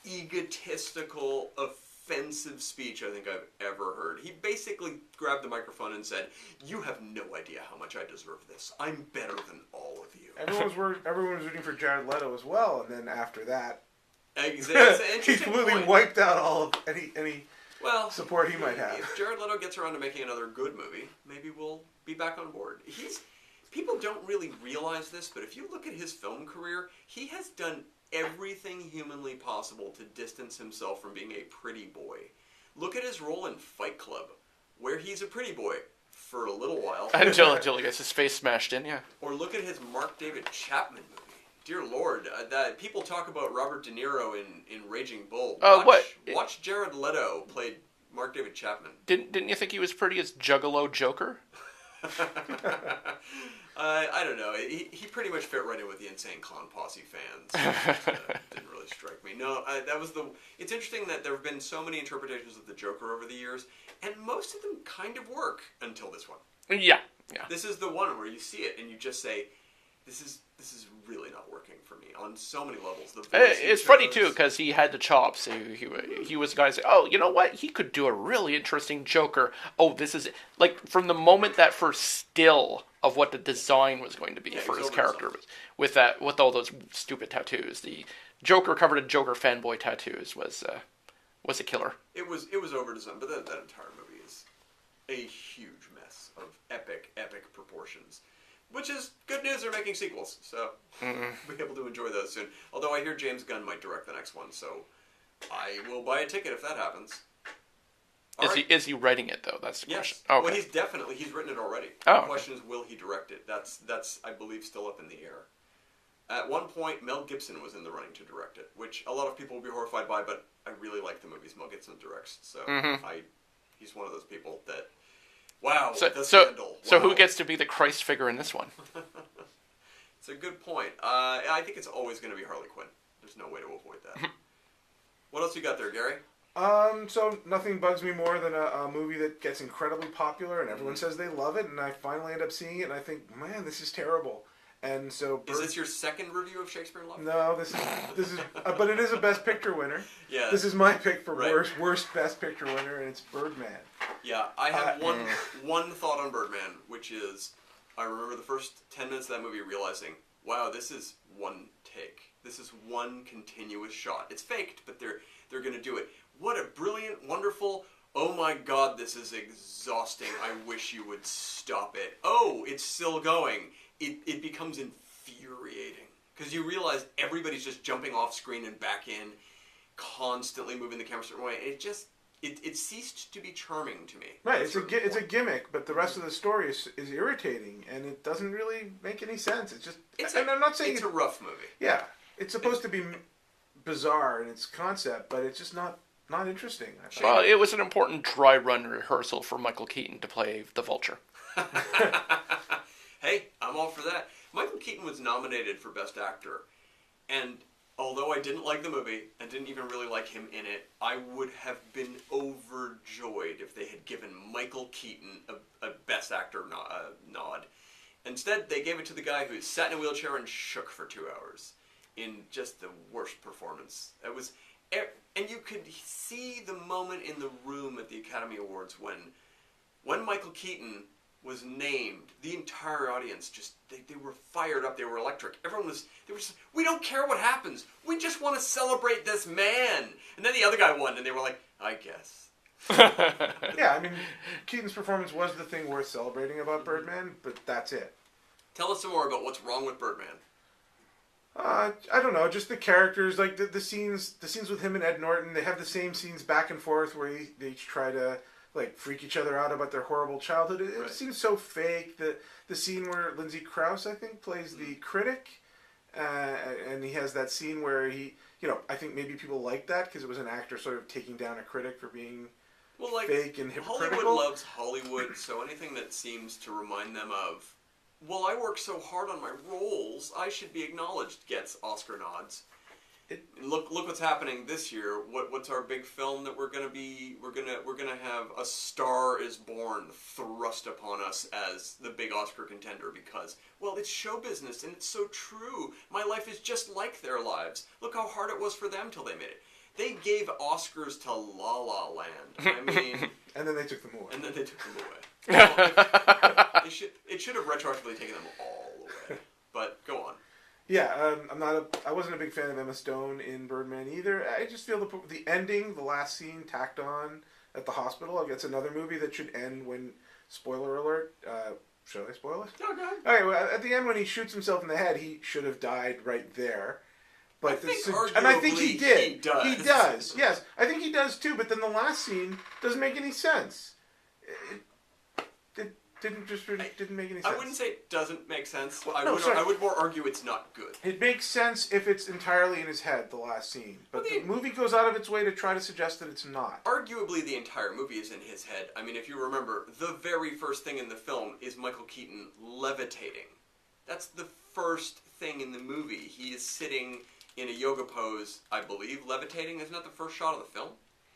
egotistical, offensive speech I think I've ever heard. He basically grabbed the microphone and said, "You have no idea how much I deserve this. I'm better than all of you." Everyone was rooting for Jared Leto as well, and then after that, Exactly. he completely wiped out all of any support he might have. If Jared Leto gets around to making another good movie, maybe we'll be back on board. People don't really realize this, but if you look at his film career, he has done everything humanly possible to distance himself from being a pretty boy. Look at his role in Fight Club, where he's a pretty boy for a little while. Until he gets his face smashed in, yeah. Or look at his Mark David Chapman movie. Dear Lord, that people talk about Robert De Niro in Raging Bull. Watch Jared Leto play Mark David Chapman. Didn't you think he was pretty as Juggalo Joker? I don't know. He pretty much fit right in with the Insane Clown Posse fans. Didn't really strike me. No, it's interesting that there have been so many interpretations of the Joker over the years, and most of them kind of work until this one. Yeah. This is the one where you see it and you just say, this is really not working for me on so many levels. It's funny too because he had the chops. He was the guy say, "Oh, you know what? He could do a really interesting Joker." Oh, this is like from the moment that first still of what the design was going to be for his character with all those stupid tattoos. The Joker covered in Joker fanboy tattoos was a killer. It was over designed, but that entire movie is a huge mess of epic proportions. Which is good news, they're making sequels, so we'll be able to enjoy those soon. Although I hear James Gunn might direct the next one, so I will buy a ticket if that happens. Is he writing it, though? That's the question. Yes. Okay. Well, he's written it already. Oh, The question is, will he direct it? That's I believe, still up in the air. At one point, Mel Gibson was in the running to direct it, which a lot of people will be horrified by, but I really like the movies Mel Gibson directs, so he's one of those people that, wow, the scandal. So Wow. who gets to be the Christ figure in this one? It's a good point. I think it's always going to be Harley Quinn. There's no way to avoid that. What else you got there, Gary? So nothing bugs me more than a movie that gets incredibly popular and everyone says they love it, and I finally end up seeing it and I think, man, this is terrible. And so Is this your second review of Shakespeare in Love? No, this is, but it is a Best Picture winner. Yeah. This is my pick for Right. worst Best Picture winner, and it's Birdman. Yeah, I have one thought on Birdman, which is, I remember the first 10 minutes of that movie realizing, wow, this is one take. This is one continuous shot. It's faked, but they're going to do it. What a brilliant, wonderful, oh my god, this is exhausting. I wish you would stop it. Oh, it's still going. It becomes infuriating. Because you realize everybody's just jumping off screen and back in, constantly moving the camera a certain way. It ceased to be charming to me. Right, it's a gimmick, but the rest of the story is irritating, and it doesn't really make any sense. It's just, I'm not saying it's a rough movie. Yeah, it's supposed to be bizarre in its concept, but it's just not interesting. I thought. Well, it was an important dry run rehearsal for Michael Keaton to play the Vulture. Hey, I'm all for that. Michael Keaton was nominated for Best Actor, and although I didn't like the movie and didn't even really like him in it, I would have been overjoyed if they had given Michael Keaton a Best Actor nod. Instead, they gave it to the guy who sat in a wheelchair and shook for 2 hours in just the worst performance. It was, and you could see the moment in the room at the Academy Awards when Michael Keaton was named. The entire audience just they were fired up. They were electric. Everyone was. They were just. We don't care what happens. We just want to celebrate this man. And then the other guy won, and they were like, I guess. Yeah, I mean, Keaton's performance was the thing worth celebrating about Birdman, but that's it. Tell us some more about what's wrong with Birdman. I don't know, just the characters, like the scenes with him and Ed Norton. They have the same scenes back and forth where they each try to like freak each other out about their horrible childhood. It seems so fake. The scene where Lindsay Krause, I think, plays the critic, and he has that scene where he, I think maybe people like that because it was an actor sort of taking down a critic for being fake and hypocritical. Hollywood loves Hollywood, so anything that seems to remind them of, well, I work so hard on my roles, I should be acknowledged, gets Oscar nods. Look what's happening this year. What's our big film that we're gonna have A Star Is Born thrust upon us as the big Oscar contender because, well, it's show business and it's so true. My life is just like their lives. Look how hard it was for them till they made it. They gave Oscars to La La Land. I mean, and then they took them away. It should have retroactively taken them all away. But go on. Yeah, I wasn't a big fan of Emma Stone in Birdman either. I just feel the ending, the last scene tacked on at the hospital. It's another movie that should end when, spoiler alert, should I spoil it? No, go ahead. Okay, well, at the end when he shoots himself in the head, he should have died right there. But I think he did. He does. He does. Yes, I think he does too. But then the last scene doesn't make any sense. It didn't make any sense. I wouldn't say it doesn't make sense. Well, I would more argue it's not good. It makes sense if it's entirely in his head, the last scene. But the movie goes out of its way to try to suggest that it's not. Arguably, the entire movie is in his head. I mean, if you remember, the very first thing in the film is Michael Keaton levitating. That's the first thing in the movie. He is sitting in a yoga pose, I believe, levitating. Isn't that the first shot of the film?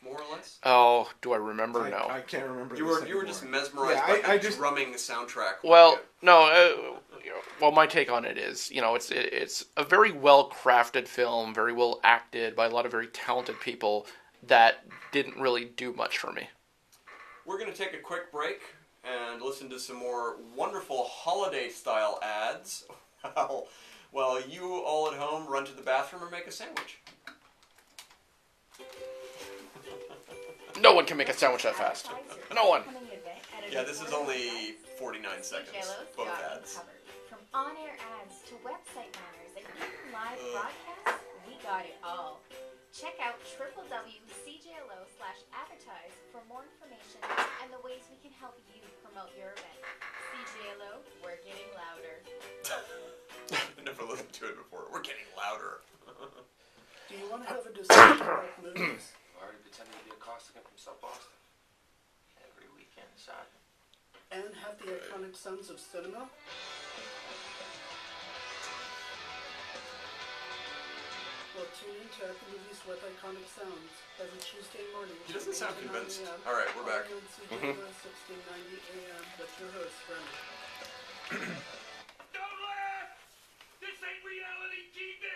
More or less? Oh, do I remember? No. I can't remember. You were just mesmerized by the drumming soundtrack. Well, no. Well, my take on it is, it's a very well crafted film, very well acted by a lot of very talented people that didn't really do much for me. We're going to take a quick break and listen to some more wonderful holiday-style ads while you all at home run to the bathroom or make a sandwich. No one can make a sandwich that fast. No one. Yeah, this is only 49 seconds. CJLO's Both got you ads. covered. From on-air ads to website manners and even live broadcasts, we got it all. Check out www.cjlo.com/advertise for more information and the ways we can help you promote your event. CJLO, we're getting louder. I never listened to it before. We're getting louder. Do you want to have a discussion about movies? Already pretending to be a Costigan from South Boston. Every weekend, son. And have the iconic sounds of cinema? Well, tune in to At the Movies with Iconic Sounds every Tuesday morning. He doesn't sound convinced. 9 a.m. All right, we're back. On CJLO 1690 AM with your host, Remy. Don't laugh! This ain't reality TV!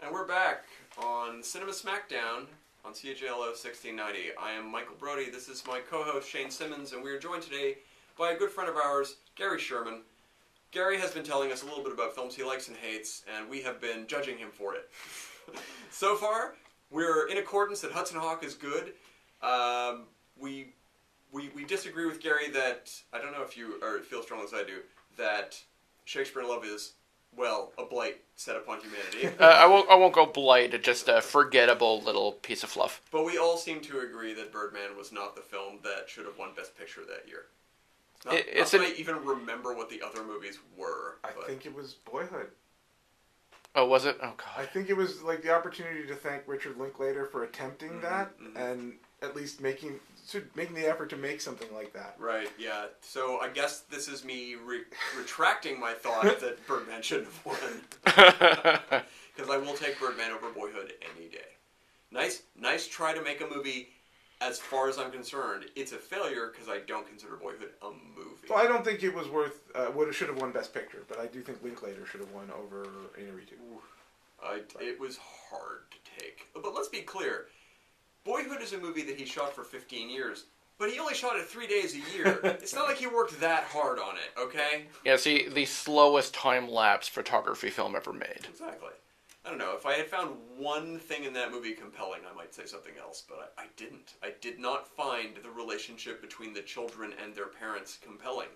And we're back on Cinema Smackdown on CHLO 1690. I am Michael Brody. This is my co-host Shane Simmons, and we are joined today by a good friend of ours, Gary Sherman. Gary has been telling us a little bit about films he likes and hates, and we have been judging him for it. So far, we're in accordance that Hudson Hawk is good. We disagree with Gary that, I don't know if you feel strongly as I do, that Shakespeare in Love is, well, a blight set upon humanity. I won't go blight. Just a forgettable little piece of fluff. But we all seem to agree that Birdman was not the film that should have won Best Picture that year. Not that I even remember what the other movies were. I think it was Boyhood. Oh, was it? Oh, I God. think it was like the opportunity to thank Richard Linklater for attempting that and at least making the effort to make something like that. Right, yeah. So I guess this is me retracting my thought that Birdman shouldn't have won. Because I will take Birdman over Boyhood any day. Nice try to make a movie. As far as I'm concerned, it's a failure because I don't consider Boyhood a movie. Well, I don't think it was worth what it should have won Best Picture, but I do think Linklater should have won over Inarritu. It was hard to take. But let's be clear. Boyhood is a movie that he shot for 15 years, but he only shot it 3 days a year. It's not like he worked that hard on it, okay? Yeah, see, the slowest time-lapse photography film ever made. Exactly. I don't know. If I had found one thing in that movie compelling, I might say something else, but I didn't. I did not find the relationship between the children and their parents compelling.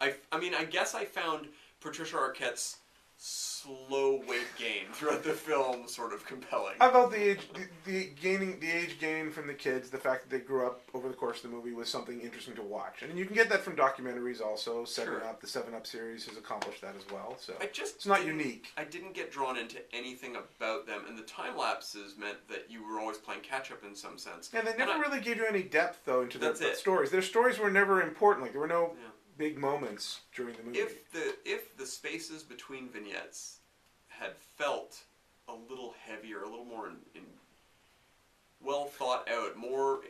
I mean, I guess I found Patricia Arquette's slow weight gain throughout the film sort of compelling. I felt the age gain from the kids, the fact that they grew up over the course of the movie was something interesting to watch. And you can get that from documentaries also. The 7-Up series has accomplished that as well. So it's not unique. I didn't get drawn into anything about them, and the time lapses meant that you were always playing catch up in some sense. And they never really gave you any depth though into their That's it. stories. Their stories were never important. Like there were no big moments during the movie. If the spaces between vignettes had felt a little heavier, a little more in well thought out, more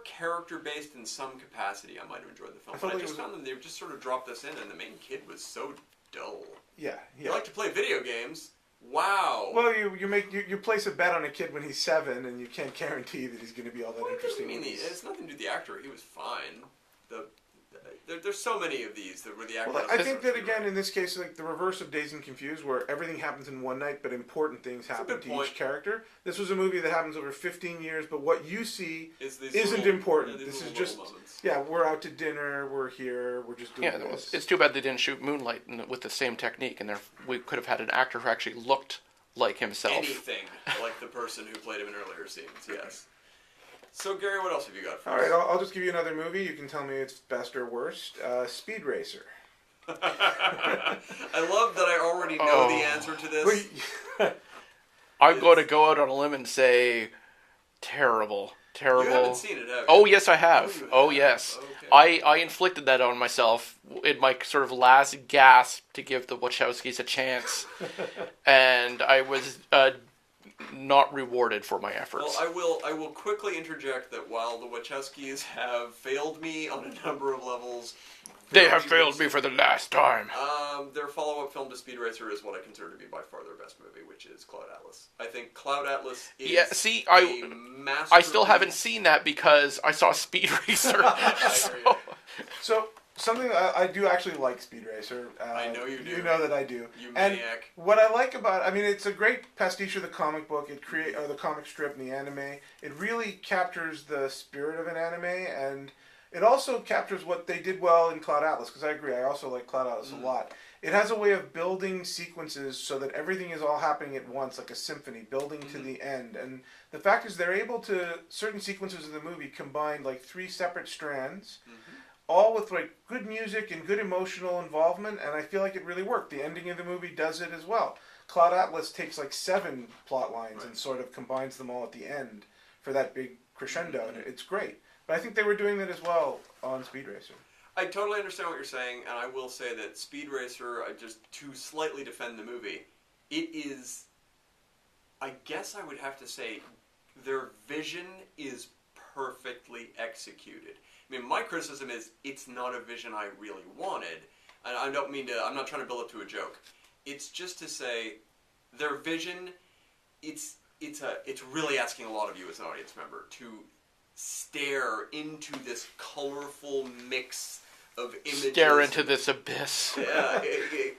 character based in some capacity, I might have enjoyed the film. But I just found them, they just sort of dropped this in, and the main kid was so dull. Yeah. You like to play video games? Wow. Well, you place a bet on a kid when he's 7, and you can't guarantee that he's going to be all that interesting. It's nothing to do with the actor. He was fine. There's so many of these where the actor. Well, I think that again in this case, like the reverse of Dazed and Confused, where everything happens in one night, but important things happen to each character. This was a movie that happens over 15 years, but what you see isn't important. This is just we're out to dinner, we're here, we're just doing this. It's too bad they didn't shoot Moonlight with the same technique, and we could have had an actor who actually looked like himself. Anything like the person who played him in earlier scenes. Yes. So, Gary, what else have you got for us? All right, I'll just give you another movie. You can tell me it's best or worst. Speed Racer. I love that I already know the answer to this. I'm going to go out on a limb and say terrible. You haven't seen it, have you? Oh, yes, I have. Oh, yes. Okay. I inflicted that on myself in my sort of last gasp to give the Wachowskis a chance. And I was not rewarded for my efforts. Well, I will quickly interject that while the Wachowskis have failed me on a number of levels, they have failed me for the last time. Their follow-up film to Speed Racer is what I consider to be by far their best movie, which is Cloud Atlas. I think Cloud Atlas is a masterpiece. I still haven't seen that because I saw Speed Racer. So something I do actually like Speed Racer. I know you do. You know that I do. You and maniac. What I like about it's a great pastiche of the comic book. The comic strip and the anime. It really captures the spirit of an anime, and It also captures what they did well in Cloud Atlas, because I agree, I also like Cloud Atlas a lot. It has a way of building sequences so that everything is all happening at once, like a symphony, building to the end. And the fact is they're able to, certain sequences of the movie combine like 3 separate strands, all with like good music and good emotional involvement, and I feel like it really worked. The ending of the movie does it as well. Cloud Atlas takes like 7 plot lines and sort of combines them all at the end for that big crescendo, and it's great. But I think they were doing that as well on Speed Racer. I totally understand what you're saying, and I will say that Speed Racer, just to slightly defend the movie, it is, I guess I would have to say, their vision is perfectly executed. I mean, my criticism is it's not a vision I really wanted, and I don't mean to, I'm not trying to build up to a joke. It's just to say, their vision, it's really asking a lot of you as an audience member to stare into this colorful mix of images. Stare into this abyss. Yeah,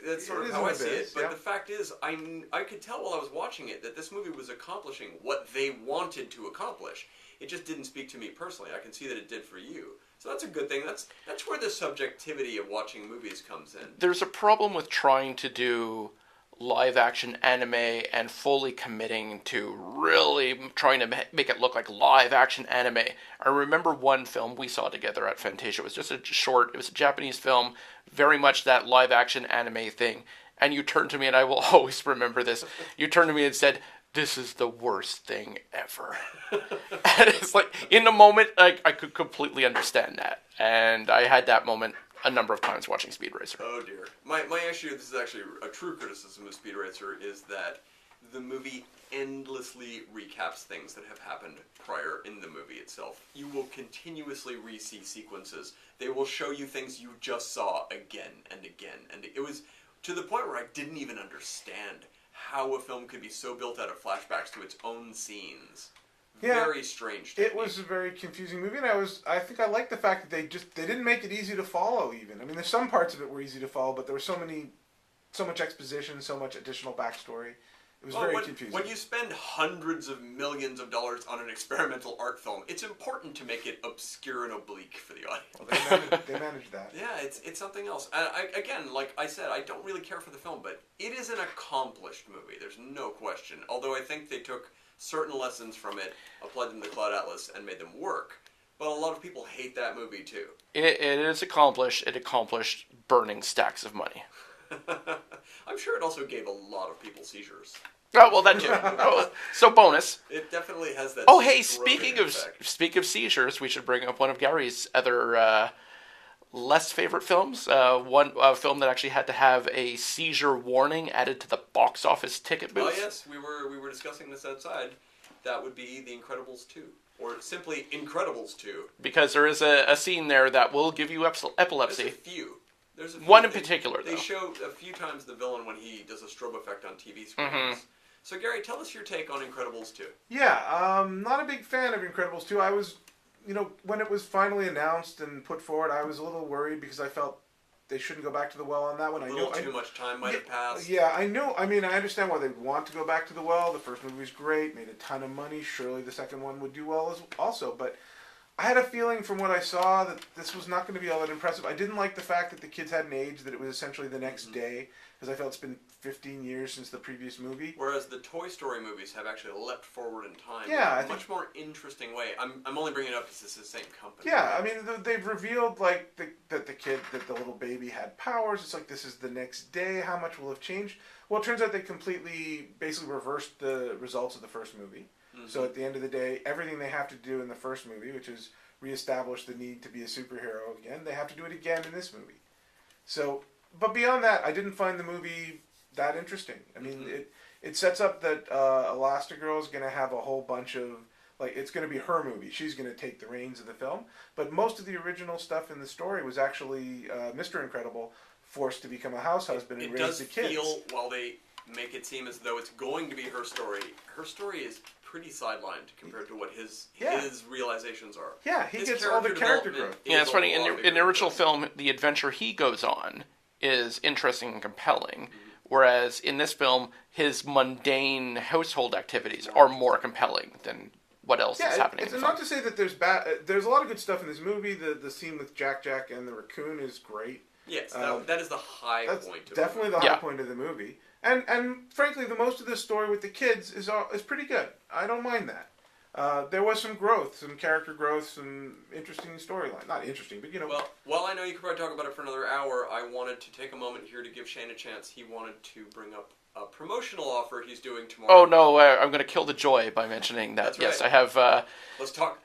that's sort of how I see it. But yeah. the fact is, I could tell while I was watching it that this movie was accomplishing what they wanted to accomplish. It just didn't speak to me personally. I can see that it did for you. So that's a good thing. That's where the subjectivity of watching movies comes in. There's a problem with trying to do live action anime and fully committing to really trying to make it look like live action anime. I remember one film we saw together at Fantasia. It was just it was a Japanese film, very much that live action anime thing. And you turned to me, and I will always remember this. You turned to me and said, "This is the worst thing ever." And it's like, in the moment, like, I could completely understand that. And I had that moment a number of times watching Speed Racer. Oh dear. My issue, this is actually a true criticism of Speed Racer, is that the movie endlessly recaps things that have happened prior in the movie itself. You will continuously re-see sequences. They will show you things you just saw again and again. And it was to the point where I didn't even understand how a film could be so built out of flashbacks to its own scenes. Yeah, very strange technique. It was a very confusing movie, and I think I liked the fact that they didn't make it easy to follow even. I mean, there's some parts of it were easy to follow, but there was so much exposition, so much additional backstory. It was very confusing. When you spend hundreds of millions of dollars on an experimental art film, it's important to make it obscure and oblique for the audience. Well, they managed that. Yeah, it's something else. And again, like I said, I don't really care for the film, but it is an accomplished movie. There's no question. Although I think they took certain lessons from it, applied them to Cloud Atlas, and made them work. But a lot of people hate that movie too. It is accomplished. It accomplished burning stacks of money. I'm sure it also gave a lot of people seizures. Oh, well, that too. Oh, so bonus. It definitely has that. Oh, hey, speak of seizures, we should bring up one of Gary's other less favorite films. One film that actually had to have a seizure warning added to the box office ticket booth. Oh yes, we were discussing this outside. That would be The Incredibles 2, or simply Incredibles 2. Because there is a scene there that will give you epilepsy. There's a few. One in particular, though. They show a few times the villain when he does a strobe effect on TV screens. So Gary, tell us your take on Incredibles 2. Yeah, not a big fan of Incredibles 2. I was, when it was finally announced and put forward, I was a little worried because I felt they shouldn't go back to the well on that one. A little too much time might have passed. Yeah, I know. I mean, I understand why they want to go back to the well. The first movie was great, made a ton of money. Surely the second one would do well also, but I had a feeling from what I saw that this was not going to be all that impressive. I didn't like the fact that the kids hadn't aged, that it was essentially the next day, because I felt it's been 15 years since the previous movie. Whereas the Toy Story movies have actually leapt forward in time in a much more interesting way. I'm only bringing it up because it's the same company. Yeah, I mean, they've revealed like that the little baby had powers. It's like this is the next day. How much will have changed? Well, it turns out they completely, basically reversed the results of the first movie. So at the end of the day, everything they have to do in the first movie, which is reestablish the need to be a superhero again, they have to do it again in this movie. So, but beyond that, I didn't find the movie that interesting. I mean, it sets up that Elastigirl is going to have a whole bunch of, like, it's going to be her movie. She's going to take the reins of the film. But most of the original stuff in the story was actually Mr. Incredible forced to become a house husband and raise the kids. It does feel, while they make it seem as though it's going to be her story is pretty sidelined compared to what his realizations are. Yeah, he His gets all the character development growth. Yeah, it's is funny. a lot In bigger the original than- film, the adventure he goes on is interesting and compelling, whereas in this film, his mundane household activities are more compelling than what else is happening. It's not to say that there's a lot of good stuff in this movie. The scene with Jack and the raccoon is great. Yes, that is the high That's point of definitely the high point of the movie. And frankly, the most of this story with the kids is pretty good. I don't mind that. There was some growth, some character growth, some interesting storyline. Not interesting, but Well, while I know you could probably talk about it for another hour, I wanted to take a moment here to give Shane a chance. He wanted to bring up a promotional offer he's doing tomorrow. Oh no, I'm going to kill the joy by mentioning that. That's yes, right. I have. Let's talk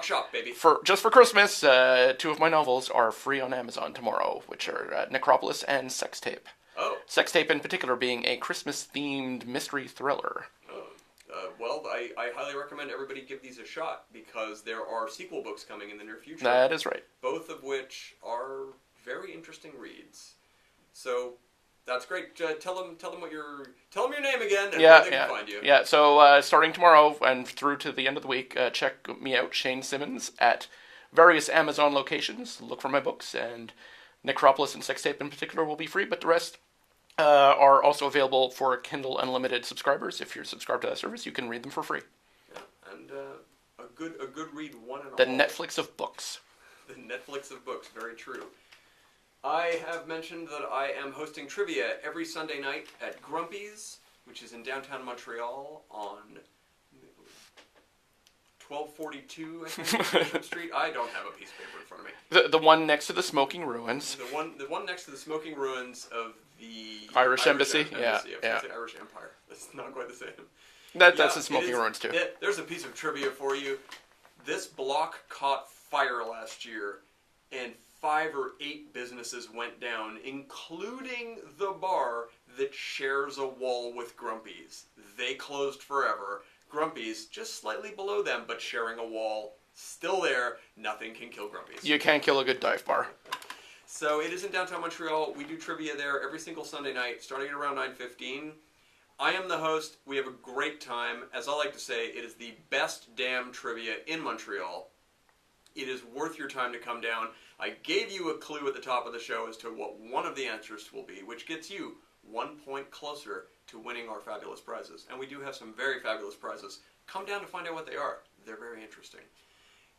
shop, baby. Just for Christmas, 2 of my novels are free on Amazon tomorrow, which are Necropolis and Sex Tape. Oh. Sex Tape in particular being a Christmas-themed mystery thriller. Well, I highly recommend everybody give these a shot because there are sequel books coming in the near future. That is right. Both of which are very interesting reads. So that's great. Tell them your name again and where they can find you. Yeah. So starting tomorrow and through to the end of the week, check me out, Shane Simmons, at various Amazon locations. Look for my books, and Necropolis and Sex Tape in particular will be free, but the rest are also available for Kindle Unlimited subscribers. If you're subscribed to that service, you can read them for free. Yeah, and a good read, one and all. The Netflix of books. The Netflix of books, very true. I have mentioned that I am hosting trivia every Sunday night at Grumpy's, which is in downtown Montreal on 1242, I think, Bishop Street. I don't have a piece of paper in front of me. The one next to the Smoking Ruins. The one next to the smoking ruins of the Irish Embassy? Yeah. Yeah. Irish Empire. That's not quite the same. That's the Smoking Ruins too. There's a piece of trivia for you. This block caught fire last year, and 5 or 8 businesses went down, including the bar that shares a wall with Grumpy's. They closed forever. Grumpy's just slightly below them, but sharing a wall. Still there. Nothing can kill Grumpy's. You can't kill a good dive bar. So it is in downtown Montreal. We do trivia there every single Sunday night, starting at around 9:15. I am the host. We have a great time. As I like to say, it is the best damn trivia in Montreal. It is worth your time to come down. I gave you a clue at the top of the show as to what one of the answers will be, which gets you 1 point closer to winning our fabulous prizes. And we do have some very fabulous prizes. Come down to find out what they are. They're very interesting.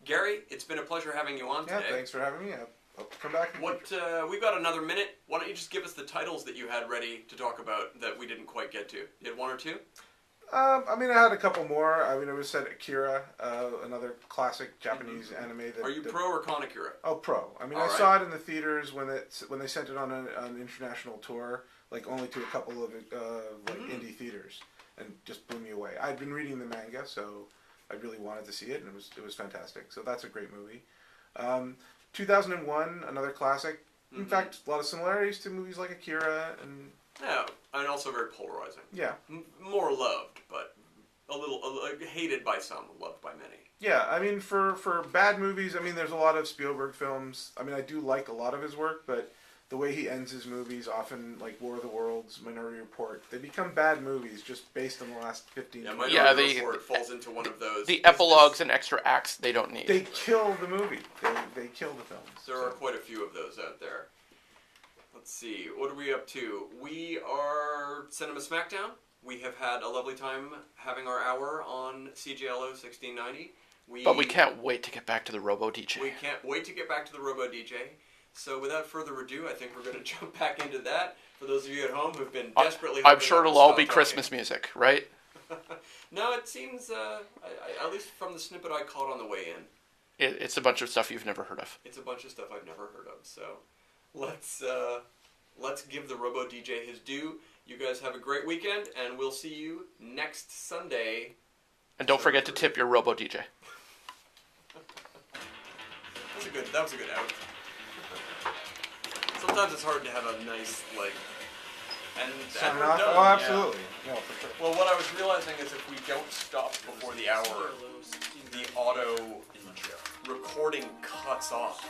Gary, it's been a pleasure having you on today. Yeah, thanks for having me. I'll come back. We've got another minute. Why don't you just give us the titles that you had ready to talk about that we didn't quite get to? You had 1 or 2? I had a couple more. I was said Akira, another classic Japanese anime. Are you pro or con Akira? Oh, pro. I saw it in the theaters when they sent it on an international tour, like only to a couple of indie theaters, and just blew me away. I'd been reading the manga, so I really wanted to see it, and it was fantastic. So that's a great movie. 2001, another classic. In fact, a lot of similarities to movies like Akira and. Yeah, and also very polarizing. Yeah. More loved, but a little hated by some, loved by many. Yeah, for bad movies, there's a lot of Spielberg films. I do like a lot of his work, but the way he ends his movies, often like War of the Worlds, Minority Report, they become bad movies just based on the last 15 years. Minority Report falls into one of those. The epilogues and extra acts they don't need. They kill the movie. They kill the films. There are quite a few of those out there. Let's see, what are we up to? We are Cinema Smackdown. We have had a lovely time having our hour on CJLO 1690. But we can't wait to get back to the Robo DJ. We can't wait to get back to the Robo DJ. So without further ado, I think we're going to jump back into that. For those of you at home who've been desperately I'm sure it'll all be Christmas music, right? No, it seems, at least from the snippet I caught on the way in. It's a bunch of stuff you've never heard of. It's a bunch of stuff I've never heard of, so let's give the Robo DJ his due. You guys have a great weekend, and we'll see you next Sunday. And don't forget to tip your Robo DJ. That was a good out. Sometimes it's hard to have a nice, and Sign we're off? done. Oh, absolutely. Yeah. No, for sure. Well, what I was realizing is if we don't stop before the hour, the auto recording cuts off.